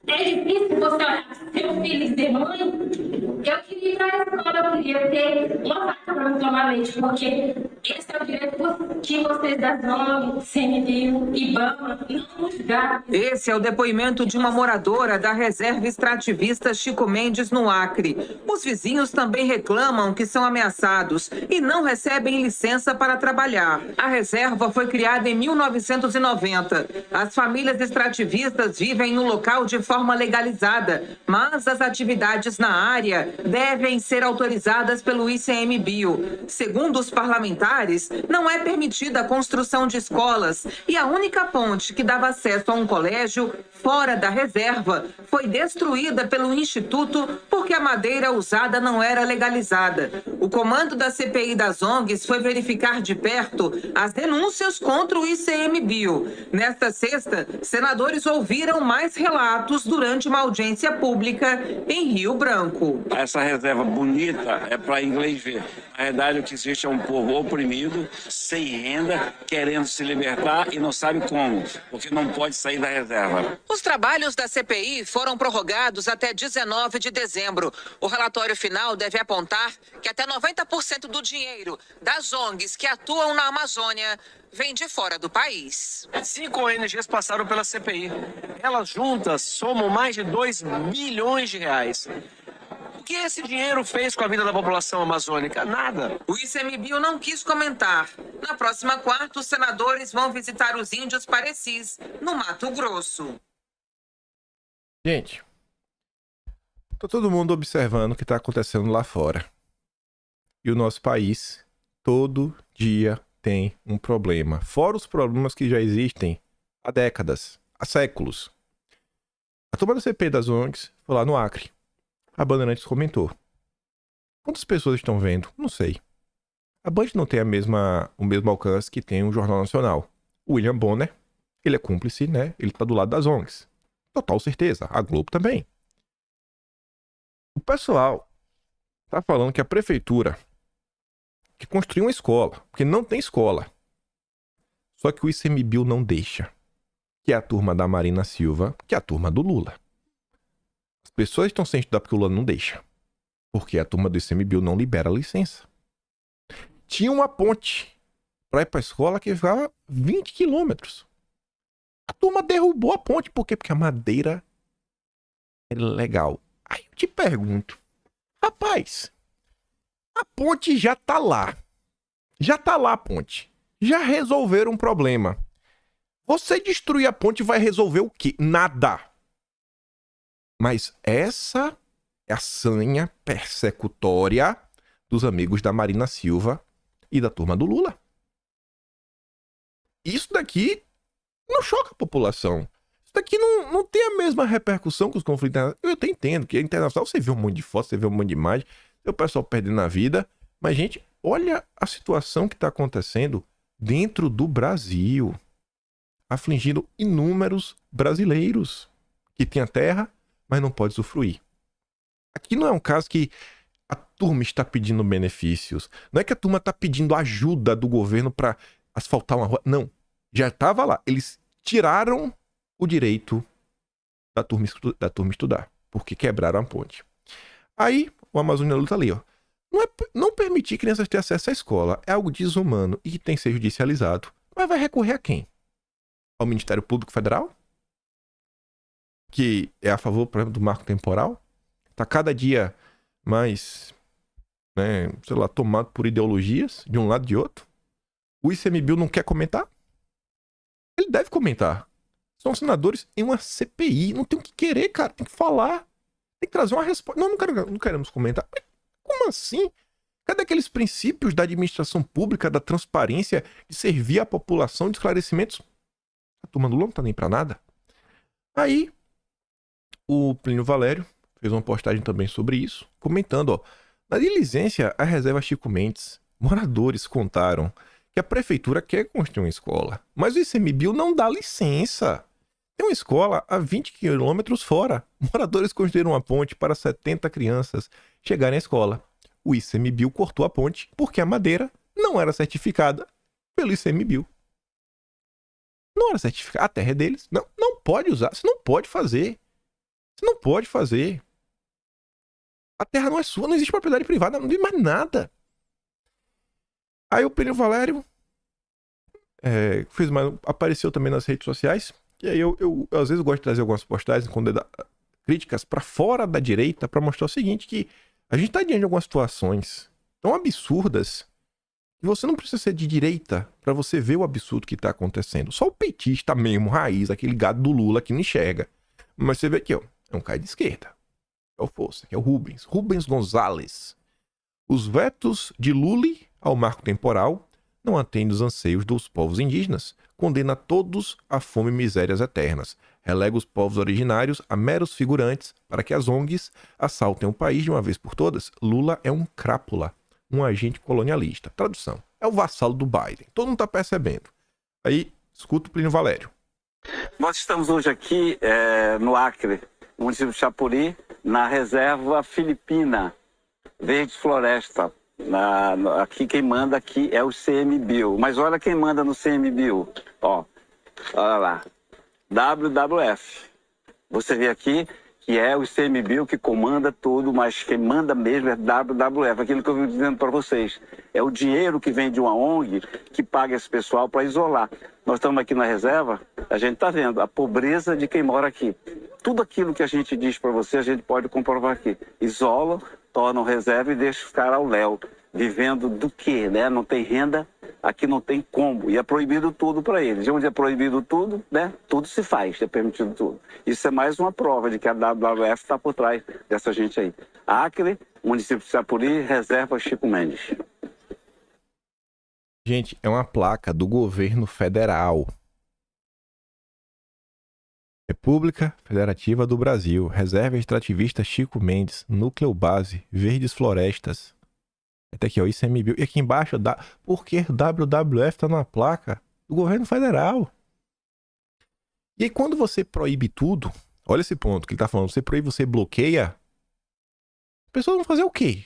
É difícil você olhar para seu filho e dizer, mãe, eu queria ir para a escola, eu queria ter uma vaca para me tomar leite, porque esse é o direito que vocês da ONG, CNBio, IBAMA, não nos dão. Esse é o depoimento de uma moradora da reserva extrativista Chico Mendes, no Acre. Os vizinhos também reclamam que são ameaçados e não recebem licença para trabalhar. A reserva foi criada em 1990. As famílias extrativistas vivem no local de forma legalizada, mas as atividades na área devem ser autorizadas pelo ICMBio. Segundo os parlamentares, não é permitida a construção de escolas e a única ponte que dava acesso a um colégio fora da reserva foi destruída pelo Instituto porque a madeira usada não era legalizada. O comando da CPI das ONGs foi verificar de perto as denúncias contra o ICMBio. Nesta sexta, senadores ouviram mais relatos durante uma audiência pública em Rio Branco. Essa reserva bonita é para inglês ver. Na verdade, o que existe é um povo oprimido, sem renda, querendo se libertar e não sabe como, porque não pode sair da reserva. Os trabalhos da CPI foram prorrogados até 19 de dezembro. O relatório final deve apontar que até 90% do dinheiro das ONGs que atuam na Amazônia vem de fora do país. 5 ONGs passaram pela CPI. Elas juntas somam mais de 2 bilhões de reais. O que esse dinheiro fez com a vida da população amazônica? Nada. O ICMBio não quis comentar. Na próxima quarta, os senadores vão visitar os índios parecis, no Mato Grosso. Gente, tá todo mundo observando o que tá acontecendo lá fora. E o nosso país, todo dia, tem um problema. Fora os problemas que já existem há décadas, há séculos. A turma da CPI das ONGs foi lá no Acre. A Bandeirantes comentou. Quantas pessoas estão vendo? Não sei. A Band não tem o mesmo alcance que tem o Jornal Nacional. O William Bonner, ele é cúmplice, né? Ele tá do lado das ONGs. Total certeza. A Globo também. O pessoal tá falando que a prefeitura que construiu uma escola, porque não tem escola. Só que o ICMBio não deixa. Que é a turma da Marina Silva, que é a turma do Lula. As pessoas estão sem estudar porque o Lula não deixa. Porque a turma do ICMBio não libera a licença. Tinha uma ponte para ir para a escola que ficava 20 quilômetros. A turma derrubou a ponte. Por quê? Porque a madeira é legal. Aí eu te pergunto, rapaz, a ponte já tá lá. Já tá lá a ponte. Já resolveram um problema. Você destruir a ponte vai resolver o quê? Nada. Mas essa é a sanha persecutória dos amigos da Marina Silva e da turma do Lula. Isso daqui não choca a população. Isso daqui não tem a mesma repercussão que os conflitos internacionais. Eu até entendo que a internacional você vê um monte de fotos, você vê um monte de imagem, o pessoal perdendo a vida. Mas, gente, olha a situação que está acontecendo dentro do Brasil, afligindo inúmeros brasileiros que têm a terra, mas não pode usufruir. Aqui não é um caso que a turma está pedindo benefícios. Não é que a turma está pedindo ajuda do governo para asfaltar uma rua. Não. Já estava lá. Eles tiraram o direito da turma estudar, porque quebraram a ponte. Aí, o Amazônia Luta ali, ó. Não permitir crianças ter acesso à escola é algo desumano e que tem que ser judicializado. Mas vai recorrer a quem? Ao Ministério Público Federal? Que é a favor, por exemplo, do marco temporal? Tá cada dia mais, né, sei lá, tomado por ideologias de um lado e de outro. O ICMBio não quer comentar? Ele deve comentar. São senadores em uma CPI. Não tem o que querer, cara. Tem que falar. Tem que trazer uma resposta. Não queremos comentar. Mas como assim? Cadê aqueles princípios da administração pública, da transparência, de servir a população de esclarecimentos? A turma do Lula não tá nem pra nada. Aí, o Plínio Valério fez uma postagem também sobre isso, comentando, ó. Na diligência, a reserva Chico Mendes, moradores contaram que a prefeitura quer construir uma escola, mas o ICMBio não dá licença. Tem uma escola a 20 quilômetros fora. Moradores construíram uma ponte para 70 crianças chegarem à escola. O ICMBio cortou a ponte porque a madeira não era certificada pelo ICMBio. Não era certificada. A terra é deles. Não pode usar. Você não pode fazer. Você não pode fazer. A terra não é sua. Não existe propriedade privada. Não tem mais nada. Aí o Plínio Valério apareceu também nas redes sociais. E aí eu às vezes gosto de trazer algumas postagens quando críticas para fora da direita para mostrar o seguinte, que a gente está diante de algumas situações tão absurdas que você não precisa ser de direita para você ver o absurdo que está acontecendo. Só o petista mesmo, raiz, aquele gado do Lula que não enxerga. Mas você vê aqui, ó, é um cara de esquerda. É o Força, que é o Rubens Gonzalez. Os vetos de Lula ao marco temporal não atendem os anseios dos povos indígenas, condena todos à fome e misérias eternas, relega os povos originários a meros figurantes para que as ONGs assaltem o país de uma vez por todas. Lula é um crápula, um agente colonialista. Tradução, é o vassalo do Biden. Todo mundo está percebendo. Aí, escuta o Plínio Valério. Nós estamos hoje aqui no Acre, no município de Chapuri, na reserva filipina, Verde Floresta. Aqui quem manda aqui é o ICMBio. Mas olha quem manda no ICMBio. Ó, olha lá. WWF. Você vê aqui que é o ICMBio que comanda tudo, mas quem manda mesmo é WWF. Aquilo que eu vim dizendo para vocês. É o dinheiro que vem de uma ONG que paga esse pessoal para isolar. Nós estamos aqui na reserva, a gente está vendo a pobreza de quem mora aqui. Tudo aquilo que a gente diz para você, a gente pode comprovar aqui. Isolam, tornam reserva e deixam ficar ao léu. Vivendo do quê, né? Não tem renda, aqui não tem como. E é proibido tudo para eles. E onde é proibido tudo, né? Tudo se faz, é permitido tudo. Isso é mais uma prova de que a WWF está por trás dessa gente aí. Acre, município de Chapuri, reserva Chico Mendes. Gente, é uma placa do governo federal. República Federativa do Brasil, Reserva Extrativista Chico Mendes, Núcleo Base, Verdes Florestas. Até aqui, ó, ICMBio. E aqui embaixo, por que WWF tá na placa do governo federal? E aí, quando você proíbe tudo, olha esse ponto que ele tá falando, você proíbe, você bloqueia, as pessoas vão fazer o quê?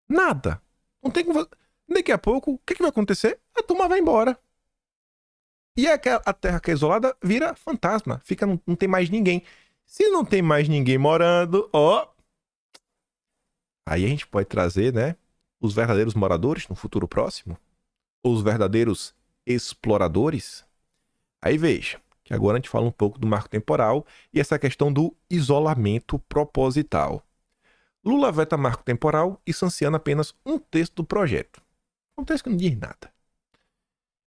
Nada. Não tem como fazer. Daqui a pouco, o que vai acontecer? A turma vai embora. E a terra que é isolada vira fantasma. Não tem mais ninguém. Se não tem mais ninguém morando, ó. Aí a gente pode trazer, né? Os verdadeiros moradores no futuro próximo. Os verdadeiros exploradores. Aí veja, que agora a gente fala um pouco do marco temporal e essa questão do isolamento proposital. Lula veta marco temporal e sanciona apenas um terço do projeto. Um texto que não diz nada.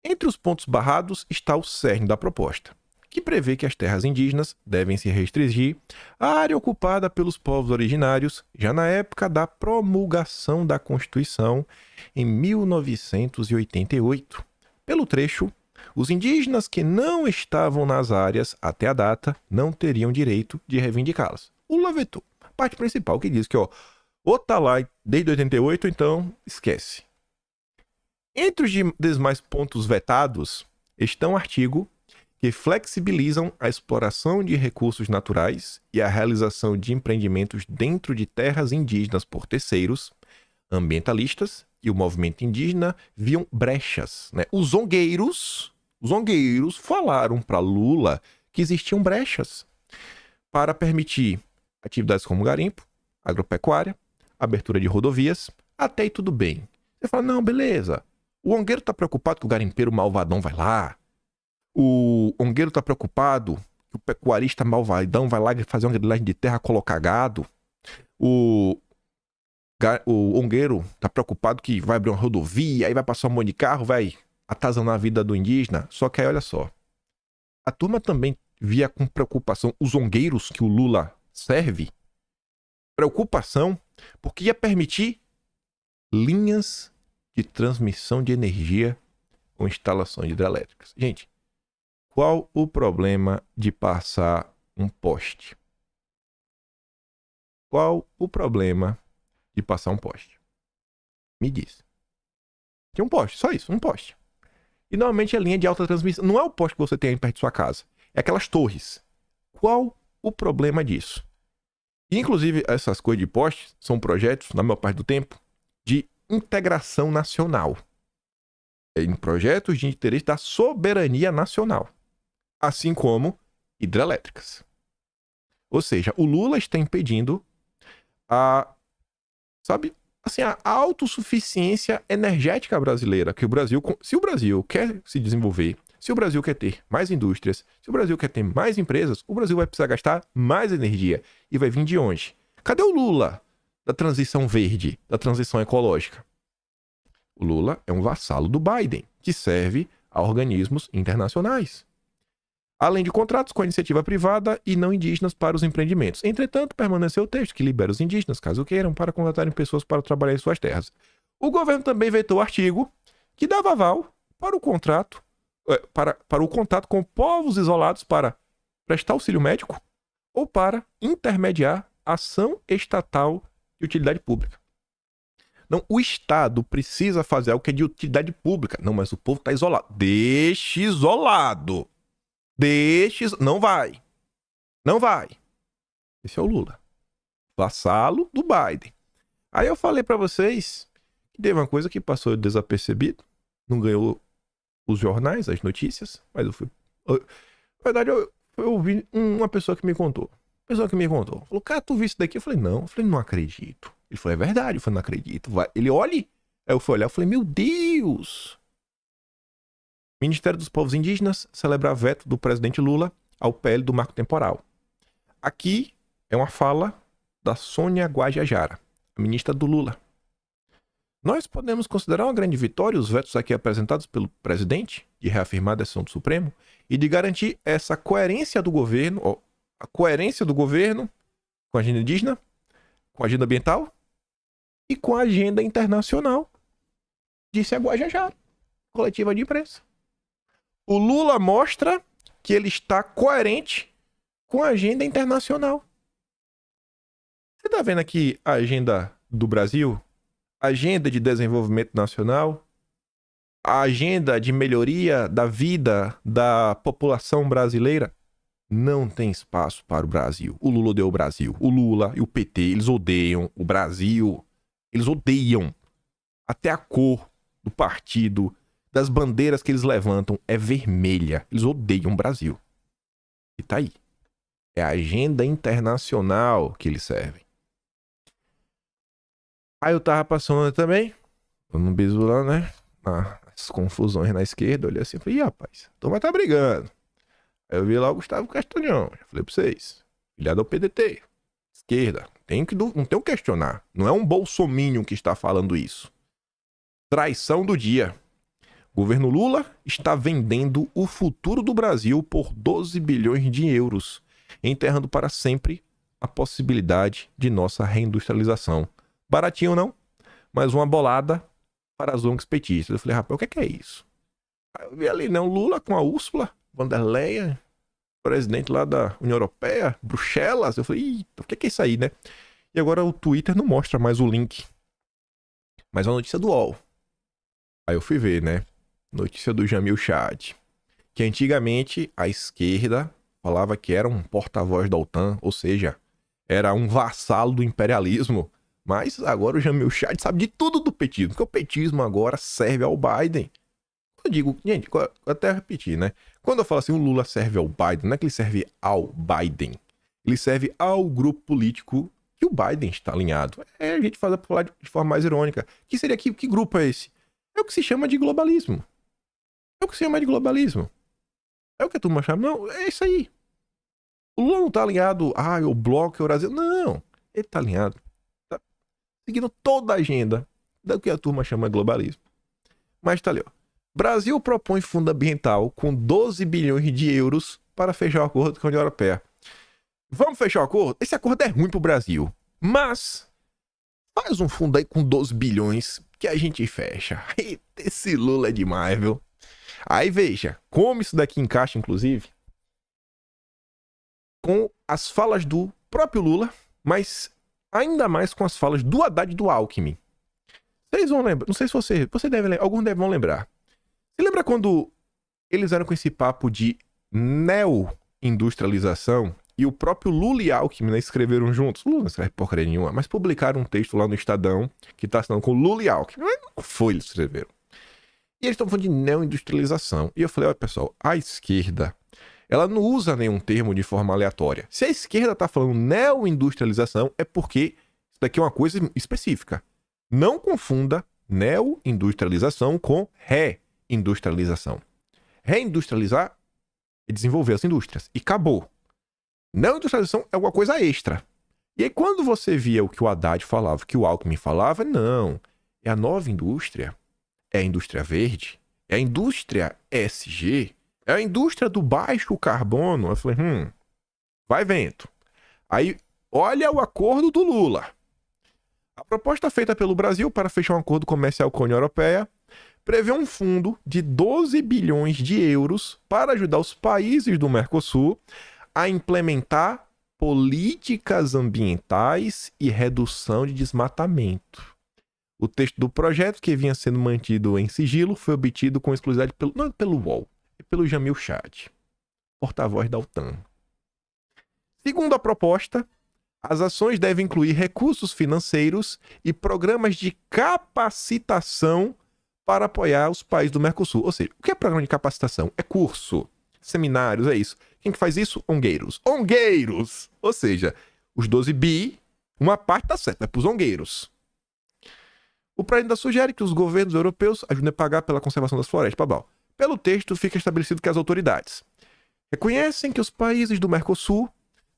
Entre os pontos barrados está o cerne da proposta, que prevê que as terras indígenas devem se restringir à área ocupada pelos povos originários já na época da promulgação da Constituição em 1988. Pelo trecho, os indígenas que não estavam nas áreas até a data não teriam direito de reivindicá-las. O Lula vetou. A parte principal que diz que, ou tá lá desde 88, então esquece. Entre os demais pontos vetados estão artigos que flexibilizam a exploração de recursos naturais e a realização de empreendimentos dentro de terras indígenas por terceiros, ambientalistas e o movimento indígena viam brechas, né? Os zongueiros falaram para Lula que existiam brechas para permitir atividades como garimpo, agropecuária, abertura de rodovias, até aí tudo bem. Você fala, não, beleza. O ongueiro tá preocupado que o garimpeiro malvadão vai lá. O ongueiro tá preocupado que o pecuarista malvadão vai lá fazer uma grilagem de terra, colocar gado. O ongueiro tá preocupado que vai abrir uma rodovia, aí vai passar um monte de carro, vai atazanar a vida do indígena. Só que aí, olha só. A turma também via com preocupação os ongueiros que o Lula serve. Preocupação porque ia permitir linhas de transmissão de energia com instalações hidrelétricas. Gente, qual o problema de passar um poste? Qual o problema de passar um poste? Me diz. Tem um poste, só isso, um poste. E normalmente é linha de alta transmissão. Não é o poste que você tem aí perto de sua casa. É aquelas torres. Qual o problema disso? E, inclusive, essas coisas de poste são projetos, na maior parte do tempo, de integração nacional. Em projetos de interesse da soberania nacional. Assim como hidrelétricas. Ou seja, o Lula está impedindo a autossuficiência energética brasileira. Que o Brasil, se o Brasil quer se desenvolver, se o Brasil quer ter mais indústrias, se o Brasil quer ter mais empresas, o Brasil vai precisar gastar mais energia. E vai vir de onde? Cadê o Lula da transição verde, da transição ecológica? O Lula é um vassalo do Biden, que serve a organismos internacionais. Além de contratos com a iniciativa privada e não indígenas para os empreendimentos. Entretanto, permaneceu o texto que libera os indígenas, caso queiram, para contratarem pessoas para trabalhar em suas terras. O governo também vetou o artigo que dava aval para o contrato, para o contato com povos isolados para prestar auxílio médico ou para intermediar ação estatal de utilidade pública. Não, o Estado precisa fazer algo que é de utilidade pública. Não, mas o povo está isolado. Deixe isolado. Não vai. Não vai. Esse é o Lula. Vassalo do Biden. Aí eu falei pra vocês que teve uma coisa que passou desapercebido. Não ganhou os jornais, as notícias. Mas eu fui... Na verdade, eu ouvi uma pessoa que me contou. Falou, cara, tu viu isso daqui? Eu falei, não. Eu falei, não acredito. Ele falou, é verdade. Eu falei, não acredito. Vai. Ele olha. Aí eu fui olhar. Eu falei, meu Deus. Ministério dos Povos Indígenas celebra veto do presidente Lula ao PL do marco temporal. Aqui é uma fala da Sônia Guajajara, a ministra do Lula. Nós podemos considerar uma grande vitória os vetos aqui apresentados pelo presidente de reafirmar a decisão do Supremo e de garantir essa coerência do governo, a coerência do governo com a agenda indígena, com a agenda ambiental e com a agenda internacional, disse a Guajajara, coletiva de imprensa. O Lula mostra que ele está coerente com a agenda internacional. Você está vendo aqui a agenda do Brasil agenda de desenvolvimento nacional, a agenda de melhoria da vida da população brasileira, não tem espaço para o Brasil. O Lula odeia o Brasil. O Lula e o PT, eles odeiam o Brasil. Eles odeiam. Até a cor do partido, das bandeiras que eles levantam é vermelha. Eles odeiam o Brasil. E tá aí. É a agenda internacional que eles servem. Aí eu tava passando também, no bisu lá, né? As confusões na esquerda, olhei assim e falei, ih, rapaz, a turma tá brigando. Aí eu vi lá o Gustavo Castanhão. Já falei pra vocês, filiado ao PDT, esquerda, não tem o que questionar. Não é um bolsominion que está falando isso. Traição do dia. O governo Lula está vendendo o futuro do Brasil por 12 bilhões de euros, enterrando para sempre a possibilidade de nossa reindustrialização. Baratinho não, mas uma bolada para as ONGs petistas. Eu falei, rapaz, o que é isso? Aí eu vi ali, né, o Lula com a Ursula von der Leyen, presidente lá da União Europeia, Bruxelas. Eu falei, eita, o que é isso aí, né? E agora o Twitter não mostra mais o link, mas é uma notícia do UOL. Aí eu fui ver, né? Notícia do Jamil Chad, que antigamente a esquerda falava que era um porta-voz da OTAN, ou seja, era um vassalo do imperialismo. Mas agora o Jamil Chad sabe de tudo do petismo, porque o petismo agora serve ao Biden. Eu digo, gente, eu até repetir, né? Quando eu falo assim, o Lula serve ao Biden, não é que ele serve ao Biden. Ele serve ao grupo político que o Biden está alinhado. A gente faz falar de forma mais irônica. Que grupo é esse? É o que se chama de globalismo. É o que se chama de globalismo. É o que a turma chama. Não, é isso aí. O Lula não está alinhado, o bloco, o Brasil. Não, ele está alinhado. Seguindo toda a agenda do que a turma chama de globalismo. Mas tá ali, ó. Brasil propõe fundo ambiental com 12 bilhões de euros para fechar o acordo com a União Europeia. Vamos fechar o acordo? Esse acordo é ruim pro Brasil. Mas faz um fundo aí com 12 bilhões que a gente fecha. Esse Lula é demais, viu? Aí veja, como isso daqui encaixa, inclusive, com as falas do próprio Lula, mas ainda mais com as falas do Haddad e do Alckmin. Vocês vão lembrar, não sei se você deve lembrar, alguns vão lembrar. Você lembra quando eles eram com esse papo de neo-industrialização e o próprio Lula e Alckmin, né, escreveram juntos? Lula não escreve porcaria nenhuma, mas publicaram um texto lá no Estadão que tá assinando com Lula e Alckmin. Não foi, eles escreveram. E eles estão falando de neo-industrialização. E eu falei, olha pessoal, a esquerda, ela não usa nenhum termo de forma aleatória. Se a esquerda está falando neo-industrialização, é porque isso daqui é uma coisa específica. Não confunda neo-industrialização com reindustrialização. Reindustrializar é desenvolver as indústrias. E acabou. Neo-industrialização é alguma coisa extra. E aí quando você via o que o Haddad falava, o que o Alckmin falava, não. É a nova indústria. É a indústria verde. É a indústria ESG. É a indústria do baixo carbono. Eu falei, vai vento. Aí, olha o acordo do Lula. A proposta feita pelo Brasil para fechar um acordo comercial com a União Europeia prevê um fundo de 12 bilhões de euros para ajudar os países do Mercosul a implementar políticas ambientais e redução de desmatamento. O texto do projeto, que vinha sendo mantido em sigilo, foi obtido com exclusividade não pelo UOL, pelo Jamil Chad, porta-voz da OTAN. Segundo a proposta, as ações devem incluir recursos financeiros e programas de capacitação para apoiar os países do Mercosul. Ou seja, o que é programa de capacitação? É curso, seminários, é isso. Quem que faz isso? Ongueiros. Ongueiros! Ou seja, os 12 bi, uma parte tá certa, é para os ongueiros. O projeto ainda sugere que os governos europeus ajudem a pagar pela conservação das florestas. Babau. Pelo texto, fica estabelecido que as autoridades reconhecem que os países do Mercosul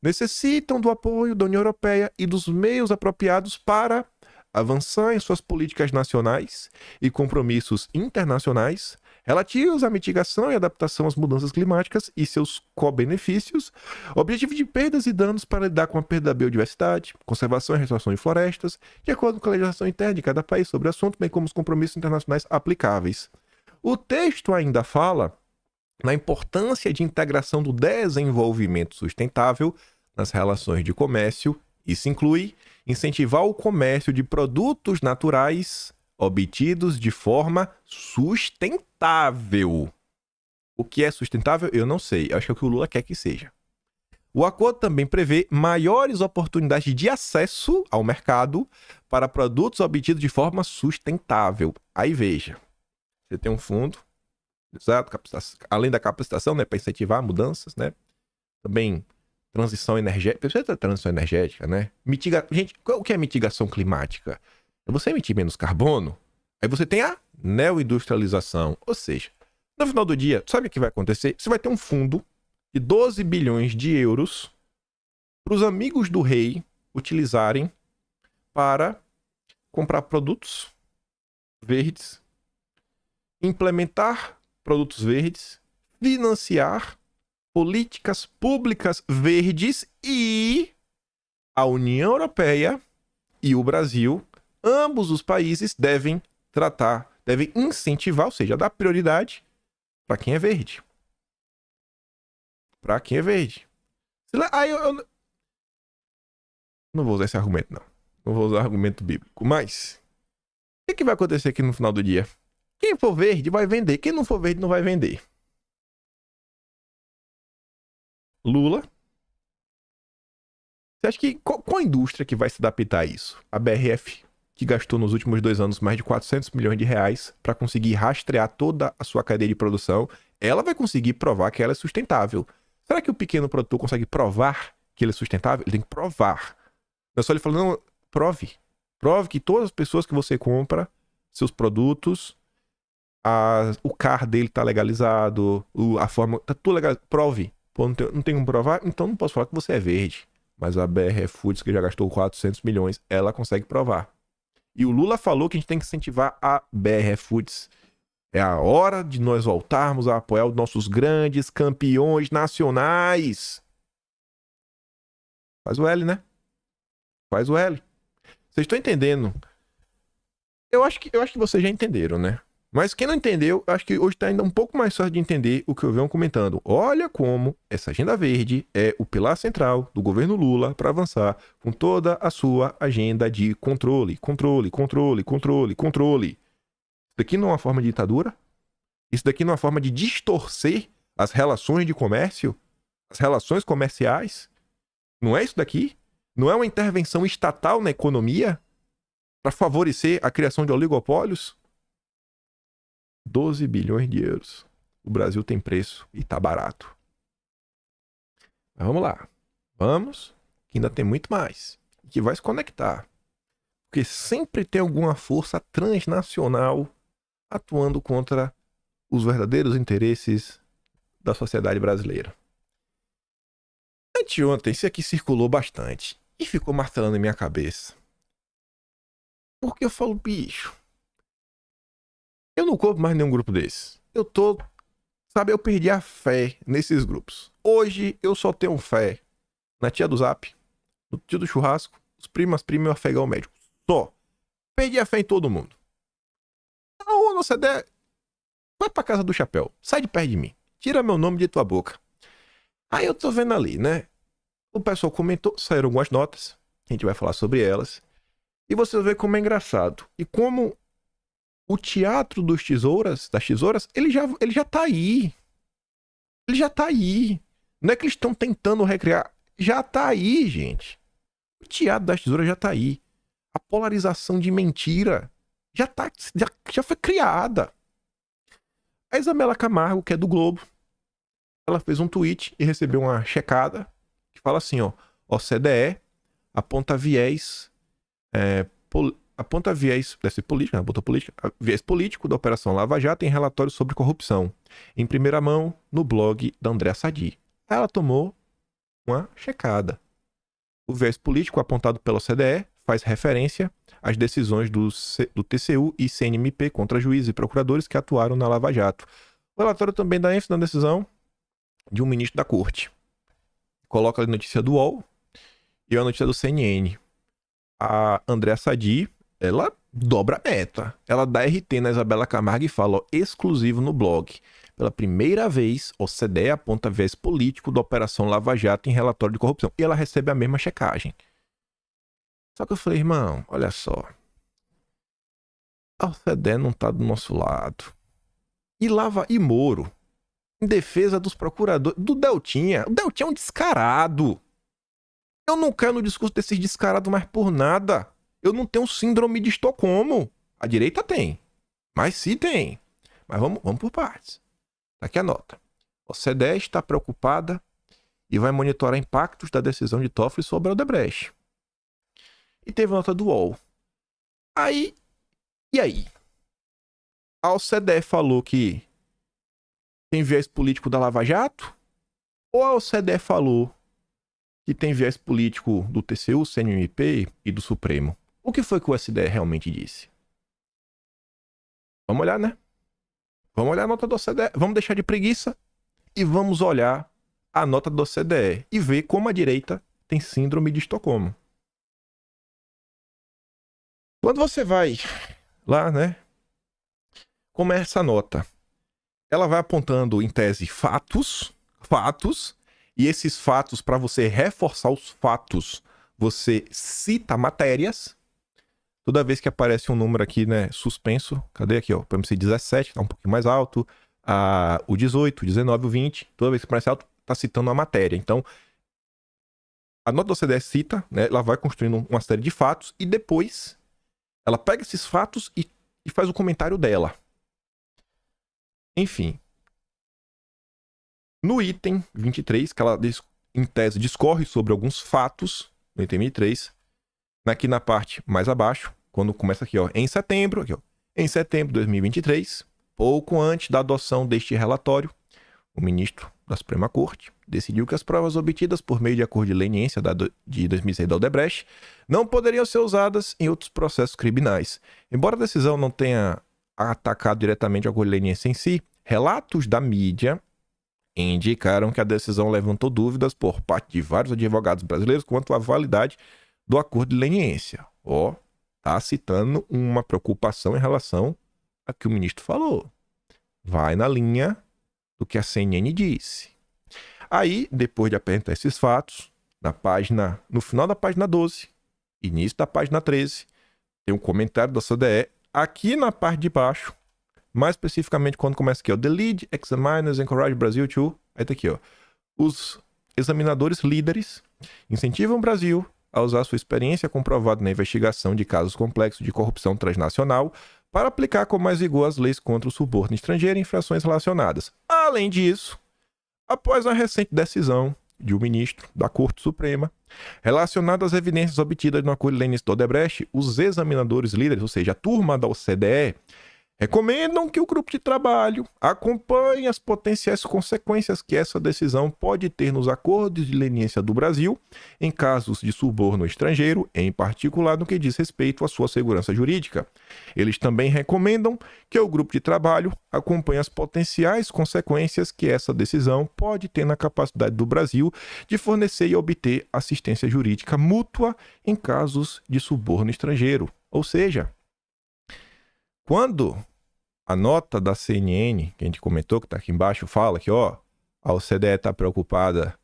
necessitam do apoio da União Europeia e dos meios apropriados para avançar em suas políticas nacionais e compromissos internacionais relativos à mitigação e adaptação às mudanças climáticas e seus co-benefícios, objetivo de perdas e danos para lidar com a perda da biodiversidade, conservação e restauração de florestas, de acordo com a legislação interna de cada país sobre o assunto, bem como os compromissos internacionais aplicáveis. O texto ainda fala na importância de integração do desenvolvimento sustentável nas relações de comércio Isso inclui incentivar o comércio de produtos naturais obtidos de forma sustentável. O que é sustentável, eu não sei. Acho que é o que o Lula quer que seja. O acordo também prevê maiores oportunidades de acesso ao mercado para produtos obtidos de forma sustentável. Aí veja, você tem um fundo, exato, além da capacitação, né, para incentivar mudanças, né? Também transição energética. Precisa da transição energética, né? Gente, o que é mitigação climática? É você emitir menos carbono, aí você tem a neoindustrialização. Ou seja, no final do dia, sabe o que vai acontecer? Você vai ter um fundo de 12 bilhões de euros para os amigos do rei utilizarem para comprar produtos verdes, implementar produtos verdes, financiar políticas públicas verdes e a União Europeia e o Brasil, ambos os países devem incentivar, ou seja, dar prioridade para quem é verde. Para quem é verde. Aí eu não vou usar esse argumento, não. Não vou usar argumento bíblico. Mas, o que vai acontecer aqui no final do dia? Quem for verde vai vender. Quem não for verde não vai vender. Lula. Você acha que qual a indústria que vai se adaptar a isso? A BRF, que gastou nos últimos 2 anos mais de 400 milhões de reais para conseguir rastrear toda a sua cadeia de produção, ela vai conseguir provar que ela é sustentável. Será que o pequeno produtor consegue provar que ele é sustentável? Ele tem que provar. Não é só ele falando, não, prove. Prove que todas as pessoas que você compra, seus produtos, o CAR dele tá legalizado, a forma, tá tudo legalizado. Prove. Pô, não tem como provar? Então não posso falar que você é verde. Mas a BRF Foods, que já gastou 400 milhões, ela consegue provar. E o Lula falou que a gente tem que incentivar a BRF Foods. É a hora de nós voltarmos a apoiar os nossos grandes campeões nacionais. Faz o L, né? Faz o L. Vocês estão entendendo? Eu acho que vocês já entenderam, né? Mas quem não entendeu, acho que hoje está ainda um pouco mais fácil de entender o que eu venho comentando. Olha como essa agenda verde é o pilar central do governo Lula para avançar com toda a sua agenda de controle. Isso daqui não é uma forma de ditadura? Isso daqui não é uma forma de distorcer as relações de comércio? As relações comerciais? Não é isso daqui? Não é uma intervenção estatal na economia para favorecer a criação de oligopólios? 12 bilhões de euros. O Brasil tem preço e tá barato. Mas vamos lá. Vamos, que ainda tem muito mais. Que vai se conectar. Porque sempre tem alguma força transnacional atuando contra os verdadeiros interesses da sociedade brasileira. Anteontem, isso aqui circulou bastante e ficou martelando em minha cabeça. Porque eu falo, bicho, eu não compro mais nenhum grupo desse. Eu perdi a fé nesses grupos. Hoje eu só tenho fé na tia do Zap, no tio do churrasco, os primos e o afegão médico. Só. Perdi a fé em todo mundo. A ONU, CDE, vai pra casa do chapéu. Sai de perto de mim. Tira meu nome de tua boca. Aí eu tô vendo ali, né? O pessoal comentou, saíram algumas notas. A gente vai falar sobre elas. E você vê como é engraçado. E como o teatro das tesouras, ele já tá aí. Ele já tá aí. Não é que eles estão tentando recriar. Já tá aí, gente. O teatro das tesouras já tá aí. A polarização de mentira já foi criada. A Isabela Camargo, que é do Globo, ela fez um tweet e recebeu uma checada que fala assim, ó, OCDE aponta viés deve ser política, né? Botou política, viés político da Operação Lava Jato em relatório sobre corrupção, em primeira mão no blog da Andréa Sadi. Ela tomou uma checada. O viés político apontado pela OCDE faz referência às decisões do TCU e CNMP contra juízes e procuradores que atuaram na Lava Jato. O relatório também dá ênfase na decisão de um ministro da corte. Coloca a notícia do UOL e a notícia do CNN. A Andréa Sadi, ela dobra a meta. Ela dá RT na Isabela Camargo e fala, ó, exclusivo no blog. Pela primeira vez, o OCDE aponta viés político da Operação Lava Jato em relatório de corrupção. E ela recebe a mesma checagem. Só que eu falei, irmão, olha só. A OCDE não tá do nosso lado. E Moro, em defesa dos procuradores, do Deltinha. O Deltinha é um descarado. Eu não quero no discurso desses descarados mais por nada. Eu não tenho síndrome de Estocolmo. A direita tem. Mas sim tem. Mas vamos por partes. Tá aqui a nota. A OCDE está preocupada e vai monitorar impactos da decisão de Toffoli sobre a Odebrecht. E teve a nota do UOL. E aí? A OCDE falou que tem viés político da Lava Jato? Ou a OCDE falou que tem viés político do TCU, CNMP e do Supremo? O que foi que o OCDE realmente disse? Vamos olhar, né? Vamos olhar a nota do OCDE. Vamos deixar de preguiça e vamos olhar a nota do OCDE e ver como a direita tem síndrome de Estocolmo. Quando você vai lá, né? Começa a nota. Ela vai apontando, em tese, fatos, e esses fatos, para você reforçar os fatos, você cita matérias. Toda vez que aparece um número aqui, né, suspenso, cadê aqui, ó, PMC 17, tá um pouquinho mais alto, o 18, o 19, o 20, toda vez que aparece alto, tá citando a matéria. Então, a nota do OCDE cita, né, ela vai construindo uma série de fatos, e depois ela pega esses fatos e faz o comentário dela. Enfim. No item 23, que ela, em tese, discorre sobre alguns fatos, no item 23, aqui na parte mais abaixo, quando começa aqui, ó, em setembro de 2023, pouco antes da adoção deste relatório, o ministro da Suprema Corte decidiu que as provas obtidas por meio de acordo de leniência de 2006 da Odebrecht não poderiam ser usadas em outros processos criminais. Embora a decisão não tenha atacado diretamente o acordo de leniência em si, relatos da mídia indicaram que a decisão levantou dúvidas por parte de vários advogados brasileiros quanto à validade do acordo de leniência. Ó, tá citando uma preocupação em relação a que o ministro falou. Vai na linha do que a CNN disse. Aí, depois de apresentar esses fatos, no final da página 12, início da página 13, tem um comentário da OCDE. Aqui na parte de baixo, mais especificamente quando começa aqui, ó, the lead examiners encourage Brazil to... Aí tá aqui, ó. Os examinadores líderes incentivam o Brasil a usar sua experiência comprovada na investigação de casos complexos de corrupção transnacional para aplicar com mais vigor as leis contra o suborno estrangeiro e infrações relacionadas. Além disso, após a recente decisão de um ministro da Corte Suprema relacionada às evidências obtidas no acordo de leniência do Odebrecht, os examinadores líderes, ou seja, a turma da OCDE, recomendam que o grupo de trabalho acompanhe as potenciais consequências que essa decisão pode ter nos acordos de leniência do Brasil em casos de suborno estrangeiro, em particular no que diz respeito à sua segurança jurídica. Eles também recomendam que o grupo de trabalho acompanhe as potenciais consequências que essa decisão pode ter na capacidade do Brasil de fornecer e obter assistência jurídica mútua em casos de suborno estrangeiro. Ou seja, quando a nota da CNN, que a gente comentou, que está aqui embaixo, fala que, ó, a OCDE está preocupada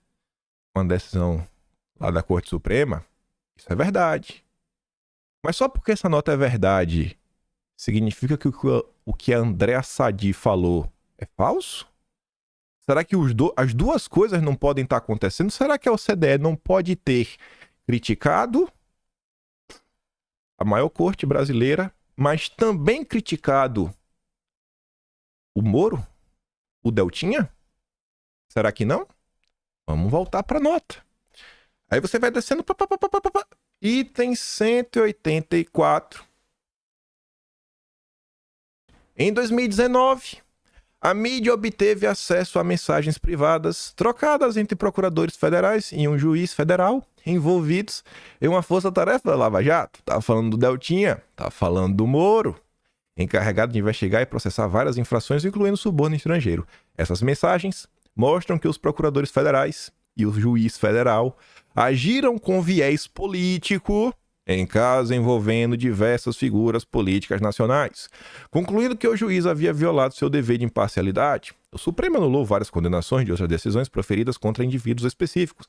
com a decisão lá da Corte Suprema, isso é verdade. Mas só porque essa nota é verdade, significa que o que a Andréa Sadi falou é falso? Será que as duas coisas não podem estar acontecendo? Será que a OCDE não pode ter criticado a maior corte brasileira, mas também criticado o Moro? O Deltinha? Será que não? Vamos voltar para a nota. Aí você vai descendo. Item 184. Em 2019, a mídia obteve acesso a mensagens privadas trocadas entre procuradores federais e um juiz federal envolvidos em uma força-tarefa da Lava Jato. Tá falando do Deltinha, tá falando do Moro, encarregado de investigar e processar várias infrações, incluindo suborno estrangeiro. Essas mensagens mostram que os procuradores federais e o juiz federal agiram com viés político em casos envolvendo diversas figuras políticas nacionais. Concluindo que o juiz havia violado seu dever de imparcialidade, o Supremo anulou várias condenações de outras decisões proferidas contra indivíduos específicos.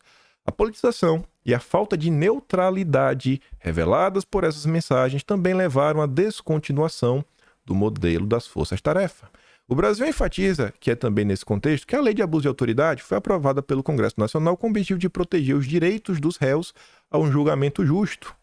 A politização e a falta de neutralidade reveladas por essas mensagens também levaram à descontinuação do modelo das forças-tarefa. O Brasil enfatiza, que é também nesse contexto, que a Lei de Abuso de Autoridade foi aprovada pelo Congresso Nacional com o objetivo de proteger os direitos dos réus a um julgamento justo.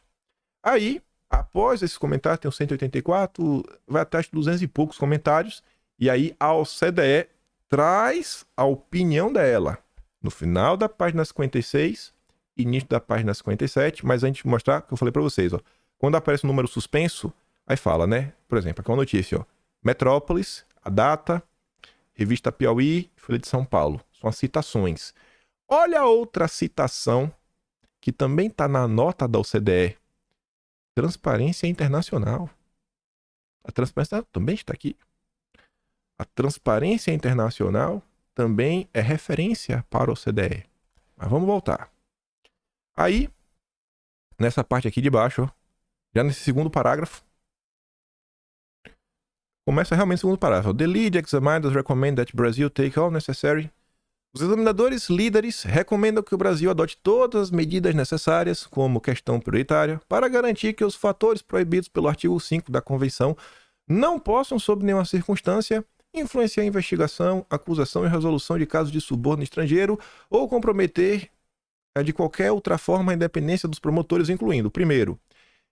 Aí, após esse comentário, tem o 184, vai até 200 e poucos comentários, e aí a OCDE traz a opinião dela no final da página 56, início da página 57, mas antes de mostrar, que eu falei para vocês, ó, quando aparece um número suspenso, aí fala, né? Por exemplo, aqui é uma notícia, ó, Metrópolis, a data, Revista Piauí, Folha de São Paulo. São as citações. Olha a outra citação que também está na nota da OCDE. Transparência Internacional. A transparência também está aqui. A Transparência Internacional também é referência para a OCDE. Mas vamos voltar. Aí, nessa parte aqui de baixo, ó, já nesse segundo parágrafo, começa realmente o segundo parágrafo. The lead examiners recommend that Brazil take all necessary. Os examinadores líderes recomendam que o Brasil adote todas as medidas necessárias como questão prioritária para garantir que os fatores proibidos pelo artigo 5 da Convenção não possam, sob nenhuma circunstância, influenciar a investigação, acusação e resolução de casos de suborno estrangeiro ou comprometer de qualquer outra forma a independência dos promotores, incluindo, primeiro,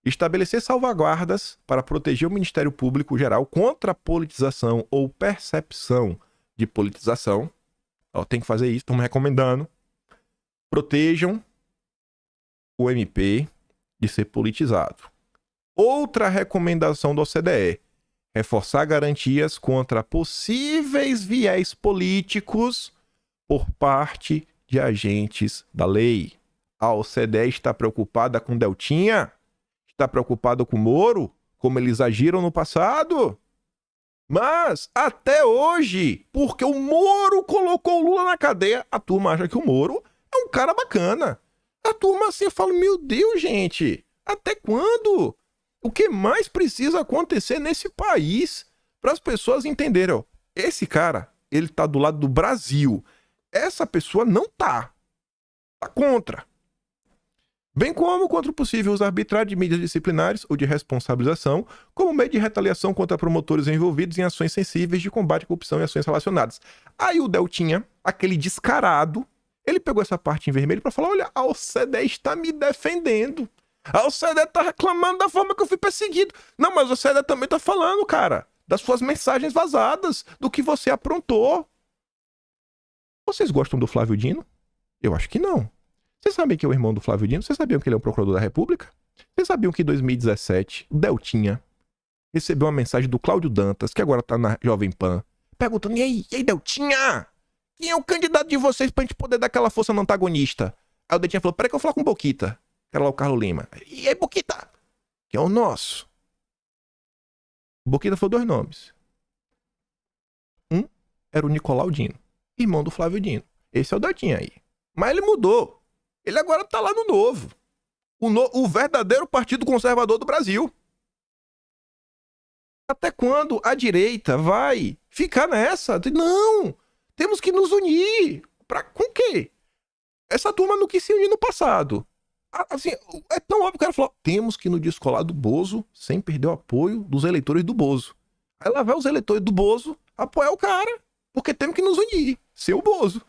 estabelecer salvaguardas para proteger o Ministério Público Geral contra a politização ou percepção de politização. Ó, tem que fazer isso, estamos recomendando. Protejam o MP de ser politizado. Outra recomendação da OCDE: reforçar garantias contra possíveis viés políticos por parte de agentes da lei. A OCDE está preocupada com Deltinha? Está preocupado com o Moro, como eles agiram no passado? Mas, até hoje, porque o Moro colocou o Lula na cadeia, a turma acha que o Moro é um cara bacana. A turma assim fala, meu Deus, gente, até quando? O que mais precisa acontecer nesse país para as pessoas entenderem? Ó, esse cara, ele tá do lado do Brasil. Essa pessoa não tá. Tá contra. Bem como contra o possível uso arbitrário de medidas disciplinares ou de responsabilização como meio de retaliação contra promotores envolvidos em ações sensíveis de combate à corrupção e ações relacionadas. Aí o Deltinha, aquele descarado, ele pegou essa parte em vermelho para falar, olha, a OCDE está me defendendo. A OCDE está reclamando da forma que eu fui perseguido. Não, mas a OCDE também está falando, cara, das suas mensagens vazadas, do que você aprontou. Vocês gostam do Flávio Dino? Eu acho que não. Vocês sabem que é o irmão do Flávio Dino? Vocês sabiam que ele é o procurador da República? Vocês sabiam que em 2017, o Deltinha recebeu uma mensagem do Cláudio Dantas, que agora tá na Jovem Pan, perguntando, e aí, Deltinha? Quem é o candidato de vocês pra gente poder dar aquela força no antagonista? Aí o Deltinha falou, peraí que eu vou falar com o Boquita, que era lá o Carlos Lima. E aí, Boquita? Que é o nosso. O Boquita falou 2 nomes. Um era o Nicolau Dino, irmão do Flávio Dino. Esse é o Deltinha aí. Mas ele mudou. Ele agora tá lá no Novo. O verdadeiro Partido Conservador do Brasil. Até quando a direita vai ficar nessa? Não! Temos que nos unir. Com o quê? Essa turma não quis se unir no passado. Assim, é tão óbvio que o cara falou, temos que nos descolar do Bozo sem perder o apoio dos eleitores do Bozo. Aí lá vai os eleitores do Bozo apoiar o cara, porque temos que nos unir. Ser o Bozo.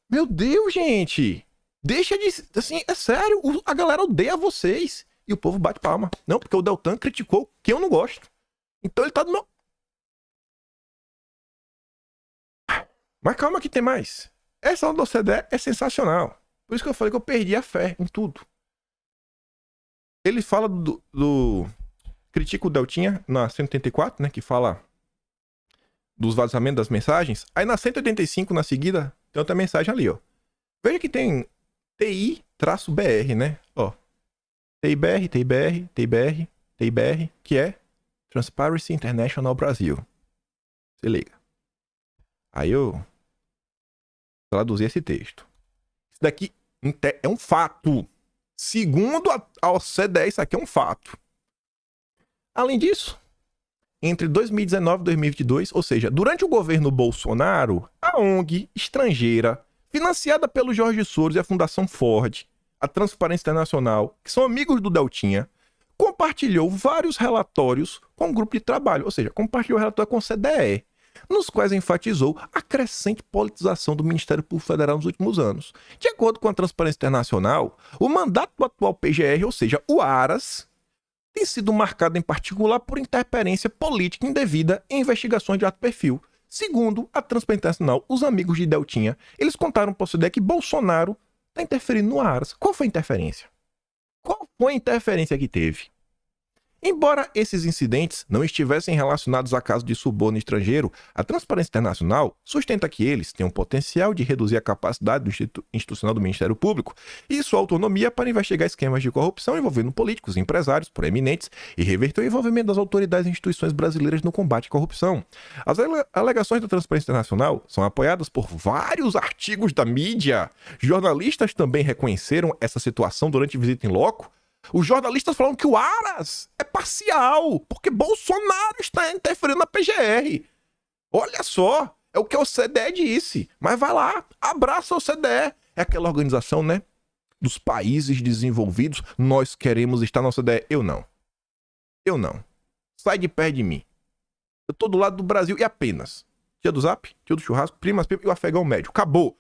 Meu Deus, gente! Deixa de... Assim, é sério, a galera odeia vocês. E o povo bate palma. Não, porque o Deltan criticou quem eu não gosto. Então ele tá do meu... Mas calma que tem mais. Essa onda do OCDE é sensacional. Por isso que eu falei que eu perdi a fé em tudo. Ele fala critica o Deltinha na 184, né? Que fala dos vazamentos das mensagens. Aí na 185, na seguida, tem outra mensagem ali, ó. Veja que tem... TI-BR, né? Ó. TIBR, que é Transparency International Brasil. Se liga. Aí eu traduzi esse texto. Isso daqui é um fato. Segundo a OCDE, isso aqui é um fato. Além disso, entre 2019 e 2022, ou seja, durante o governo Bolsonaro, a ONG estrangeira financiada pelo Jorge Soros e a Fundação Ford, a Transparência Internacional, que são amigos do Deltinha, compartilhou vários relatórios com o grupo de trabalho, ou seja, compartilhou o relatório com o CDE, nos quais enfatizou a crescente politização do Ministério Público Federal nos últimos anos. De acordo com a Transparência Internacional, o mandato do atual PGR, ou seja, o Aras, tem sido marcado em particular por interferência política indevida em investigações de alto perfil. Segundo a Transparência Internacional, os amigos de Deltinha, eles contaram para o CDE que Bolsonaro está interferindo no Aras. Qual foi a interferência? Qual foi a interferência que teve? Embora esses incidentes não estivessem relacionados a casos de suborno estrangeiro, a Transparência Internacional sustenta que eles têm o potencial de reduzir a capacidade institucional do Ministério Público e sua autonomia para investigar esquemas de corrupção envolvendo políticos, empresários, proeminentes e reverter o envolvimento das autoridades e instituições brasileiras no combate à corrupção. As alegações da Transparência Internacional são apoiadas por vários artigos da mídia. Jornalistas também reconheceram essa situação durante visita em loco. Os jornalistas falam que o Aras é parcial, porque Bolsonaro está interferindo na PGR. Olha só, é o que o CDE disse. Mas vai lá, abraça o CDE. É aquela organização, né? Dos países desenvolvidos, nós queremos estar na CDE. Eu não. Sai de perto de mim. Eu tô do lado do Brasil e apenas. Tia do Zap, tia do churrasco, primas e o afegão médio. Acabou.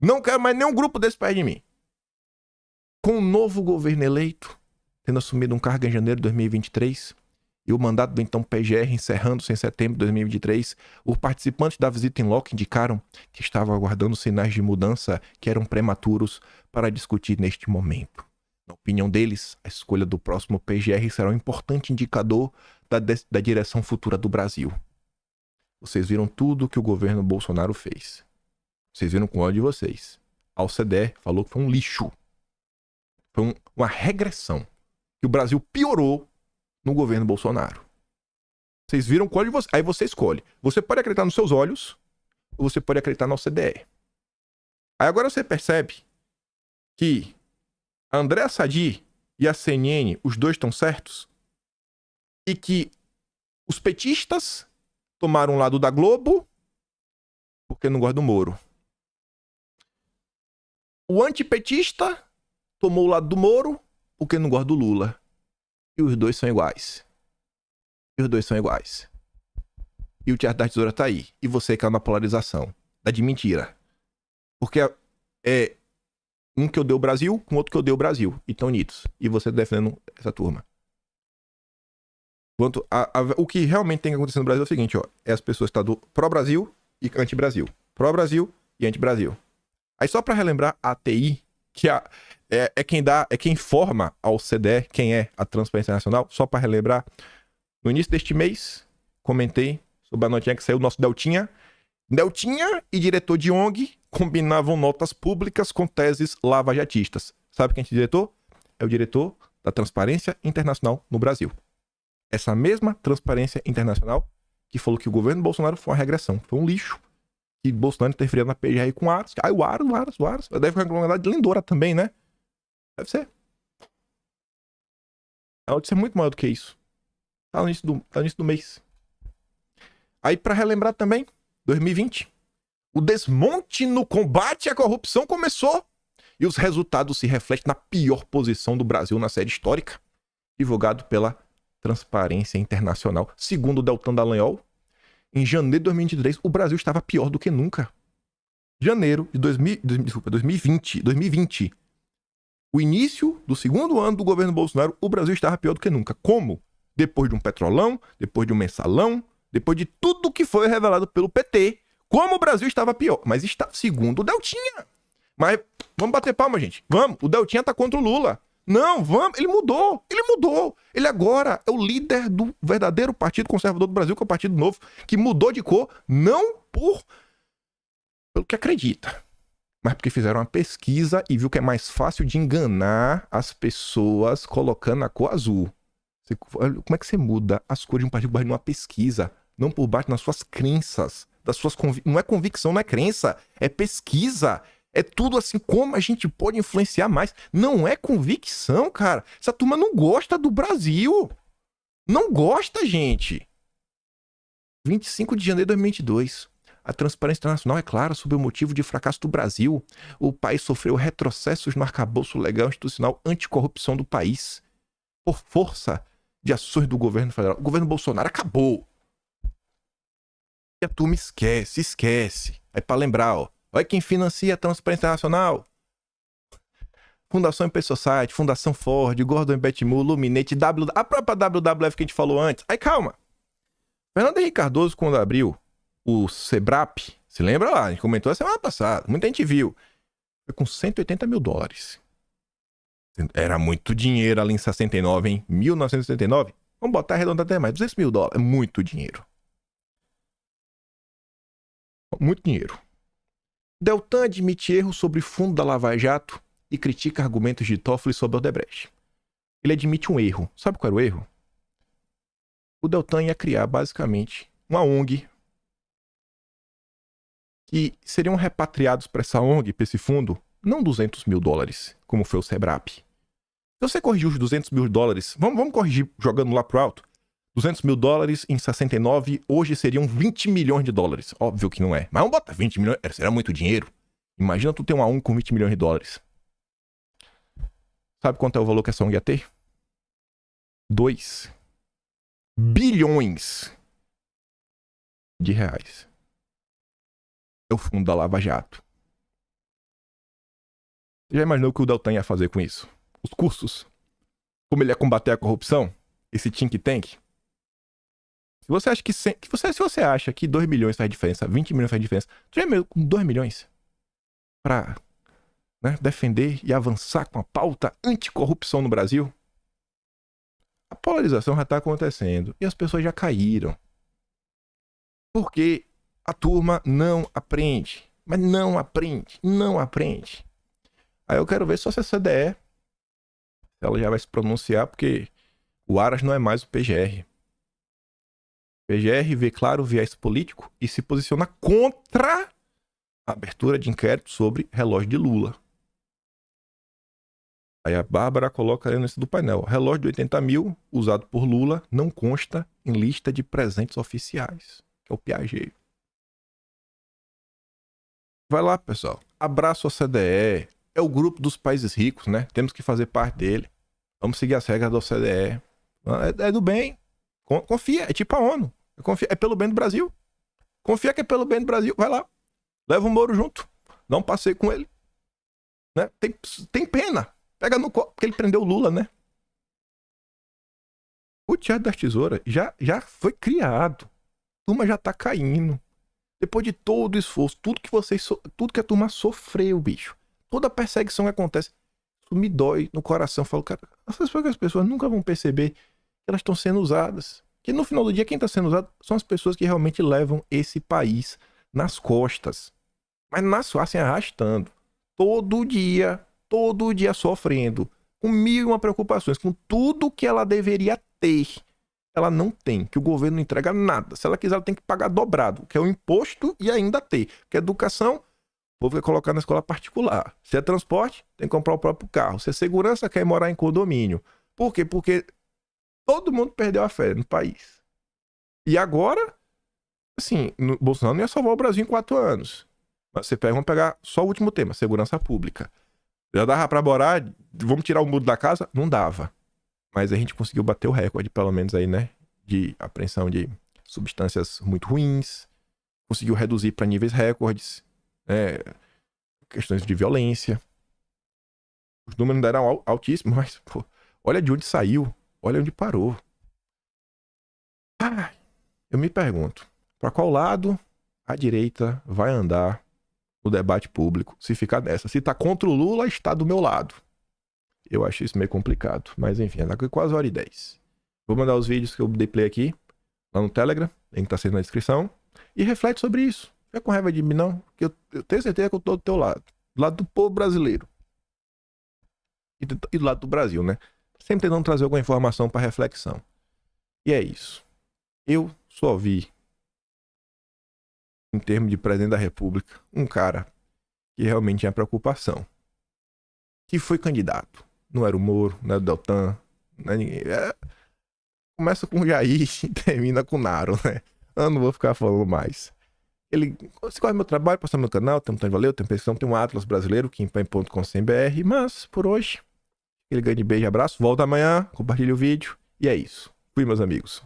Não quero mais nenhum grupo desse perto de mim. Com o novo governo eleito, tendo assumido um cargo em janeiro de 2023, e o mandato do então PGR encerrando-se em setembro de 2023, os participantes da visita em loco indicaram que estavam aguardando sinais de mudança que eram prematuros para discutir neste momento. Na opinião deles, a escolha do próximo PGR será um importante indicador da direção futura do Brasil. Vocês viram tudo que o governo Bolsonaro fez. Vocês viram com o olho de vocês. A OCDE falou que foi um lixo. Foi uma regressão. Que o Brasil piorou no governo Bolsonaro. Vocês viram com o olho de vocês. Aí você escolhe. Você pode acreditar nos seus olhos ou você pode acreditar na OCDE. Aí agora você percebe que a Andréa Sadi e a CNN, os dois estão certos, e que os petistas tomaram o lado da Globo porque não gostam do Moro. O antipetista tomou o lado do Moro porque não gosta do Lula. E os dois são iguais. E o Teatro da Tesoura tá aí. E você caiu na polarização. Da de mentira. Porque é um que odeia o Brasil com outro que odeia o Brasil. E tão unidos. E você tá defendendo essa turma. O que realmente tem que acontecer no Brasil é o seguinte, ó. É as pessoas que estão do pró-Brasil e anti-Brasil. Pró-Brasil e anti-Brasil. Aí só pra relembrar a ATI, que é quem forma ao CDE, quem é a Transparência Internacional, só para relembrar, no início deste mês, comentei sobre a notinha que saiu do nosso Deltinha. Deltinha e diretor de ONG combinavam notas públicas com teses lavajatistas. Sabe quem é esse diretor? É o diretor da Transparência Internacional no Brasil. Essa mesma Transparência Internacional que falou que o governo Bolsonaro foi uma regressão, foi um lixo. Que Bolsonaro interferia na PGR com o Aras. Ah, o Aras. Deve ficar com a de Lindora também, né? Deve ser. A notícia é muito maior do que isso. Tá no início do mês. Aí, pra relembrar também, 2020, o desmonte no combate à corrupção começou. E os resultados se refletem na pior posição do Brasil na série histórica, divulgado pela Transparência Internacional. Segundo o Deltan Dallagnol, em janeiro de 2023, o Brasil estava pior do que nunca. Janeiro de 2020. O início do segundo ano do governo Bolsonaro, o Brasil estava pior do que nunca. Como? Depois de um petrolão, depois de um mensalão, depois de tudo que foi revelado pelo PT, como o Brasil estava pior. Mas está segundo o Deltinha. Mas vamos bater palma, gente. Vamos. O Deltinha tá contra o Lula. Não, vamos. Ele mudou. Ele agora é o líder do verdadeiro Partido Conservador do Brasil, que é o Partido Novo, que mudou de cor, não pelo que acredita, mas porque fizeram uma pesquisa e viu que é mais fácil de enganar as pessoas colocando a cor azul. Como é que você muda as cores de um partido por base de uma pesquisa? Não por baixo nas suas crenças, das suas não é convicção, não é crença, é pesquisa. É tudo assim, como a gente pode influenciar mais. Não é convicção, cara. Essa turma não gosta do Brasil. Não gosta, gente. 25 de janeiro de 2022. A transparência internacional é clara sobre o motivo de fracasso do Brasil. O país sofreu retrocessos no arcabouço legal institucional anticorrupção do país por força de ações do governo federal. O governo Bolsonaro acabou. E a turma esquece. Aí pra lembrar, ó. Olha quem financia a transparência internacional. Fundação MP Society, Fundação Ford, Gordon Betmul, Luminate, a própria WWF que a gente falou antes. Aí calma. Fernando Henrique Cardoso, quando abriu o Sebrap, se lembra lá, a gente comentou a semana passada, muita gente viu. Foi com 180 mil dólares. Era muito dinheiro ali em 69, hein? 1969. Vamos botar arredondado até mais. 200 mil dólares. É muito dinheiro. Muito dinheiro. Deltan admite erro sobre fundo da Lava Jato e critica argumentos de Toffoli sobre Odebrecht. Ele admite um erro. Sabe qual era o erro? O Deltan ia criar, basicamente, uma ONG que seriam repatriados para essa ONG, para esse fundo, não 200 mil dólares, como foi o Sebrap. Se você corrigir os 200 mil dólares, vamos corrigir jogando lá pro alto. 200 mil dólares em 69, hoje seriam 20 milhões de dólares. Óbvio que não é. Mas vamos botar 20 milhões, será muito dinheiro. Imagina tu ter uma ONG com 20 milhões de dólares. Sabe quanto é o valor que essa ONG ia ter? 2 bilhões de reais. É o fundo da Lava Jato. Você já imaginou o que o Deltan ia fazer com isso? Os custos? Como ele ia combater a corrupção? Esse think tank? Se você acha se você acha que 2 milhões faz diferença, 20 milhões faz diferença, tu já é com 2 milhões pra, né, defender e avançar com a pauta anticorrupção no Brasil? A polarização já está acontecendo e as pessoas já caíram. Porque a turma não aprende. Mas não aprende. Aí eu quero ver só se a CDE, ela já vai se pronunciar, porque o Aras não é mais o PGR. O PGR vê claro o viés político e se posiciona contra a abertura de inquérito sobre relógio de Lula. Aí a Bárbara coloca ali nesse do painel. Relógio de 80 mil, usado por Lula, não consta em lista de presentes oficiais. Que é o Piaget. Vai lá, pessoal. Abraço a CDE. É o grupo dos países ricos, né? Temos que fazer parte dele. Vamos seguir as regras da OCDE. É do bem. Confia. É tipo a ONU. Confia. É pelo bem do Brasil. Confia que é pelo bem do Brasil. Vai lá. Leva o Moro junto. Dá um passeio com ele. Né? Tem pena. Pega no copo, porque ele prendeu o Lula, né? O Teatro das Tesouras já foi criado. A turma já tá caindo. Depois de todo o esforço, tudo que a turma sofreu, bicho. Toda a perseguição que acontece, isso me dói no coração. Eu falo, cara, as pessoas nunca vão perceber que elas estão sendo usadas. Que no final do dia, quem está sendo usado são as pessoas que realmente levam esse país nas costas. Mas assim, arrastando. Todo dia sofrendo. Com 1001 preocupações. Com tudo que ela deveria ter. Ela não tem. Que o governo não entrega nada. Se ela quiser, ela tem que pagar dobrado. Que é o imposto e ainda ter. Que é educação, o povo quer colocar na escola particular. Se é transporte, tem que comprar o próprio carro. Se é segurança, quer morar em condomínio. Por quê? Porque todo mundo perdeu a fé no país. E agora, assim, Bolsonaro não ia salvar o Brasil em 4 anos. Mas vamos pegar só o último tema, segurança pública. Já dava pra morar, vamos tirar o muro da casa? Não dava. Mas a gente conseguiu bater o recorde, pelo menos aí, né? De apreensão de substâncias muito ruins. Conseguiu reduzir para níveis recordes. Questões de violência. Os números não eram altíssimos, mas, pô, olha de onde saiu. Olha onde parou. Eu me pergunto, para qual lado a direita vai andar no debate público se ficar nessa? Se tá contra o Lula, está do meu lado. Eu acho isso meio complicado. Mas enfim, anda com quase 1h10. Vou mandar os vídeos que eu dei play aqui, lá no Telegram, link tá sendo na descrição. E reflete sobre isso. Não fica com raiva de mim, não. Que eu tenho certeza que eu tô do teu lado. Do lado do povo brasileiro. E do lado do Brasil, né? Sempre tentando trazer alguma informação para reflexão. E é isso. Eu só vi, em termos de presidente da República, um cara que realmente tinha preocupação. Que foi candidato. Não era o Moro, não era o Deltan, não é ninguém. Começa com o Jair e termina com o Naro, né? Eu não vou ficar falando mais. Você corre meu trabalho, passa no meu canal, tem um Tony Valeu, tem um Pensão, tem um Atlas brasileiro, kimpan.com.br. Mas, por hoje, aquele grande beijo e abraço. Volta amanhã, compartilha o vídeo. E é isso. Fui, meus amigos.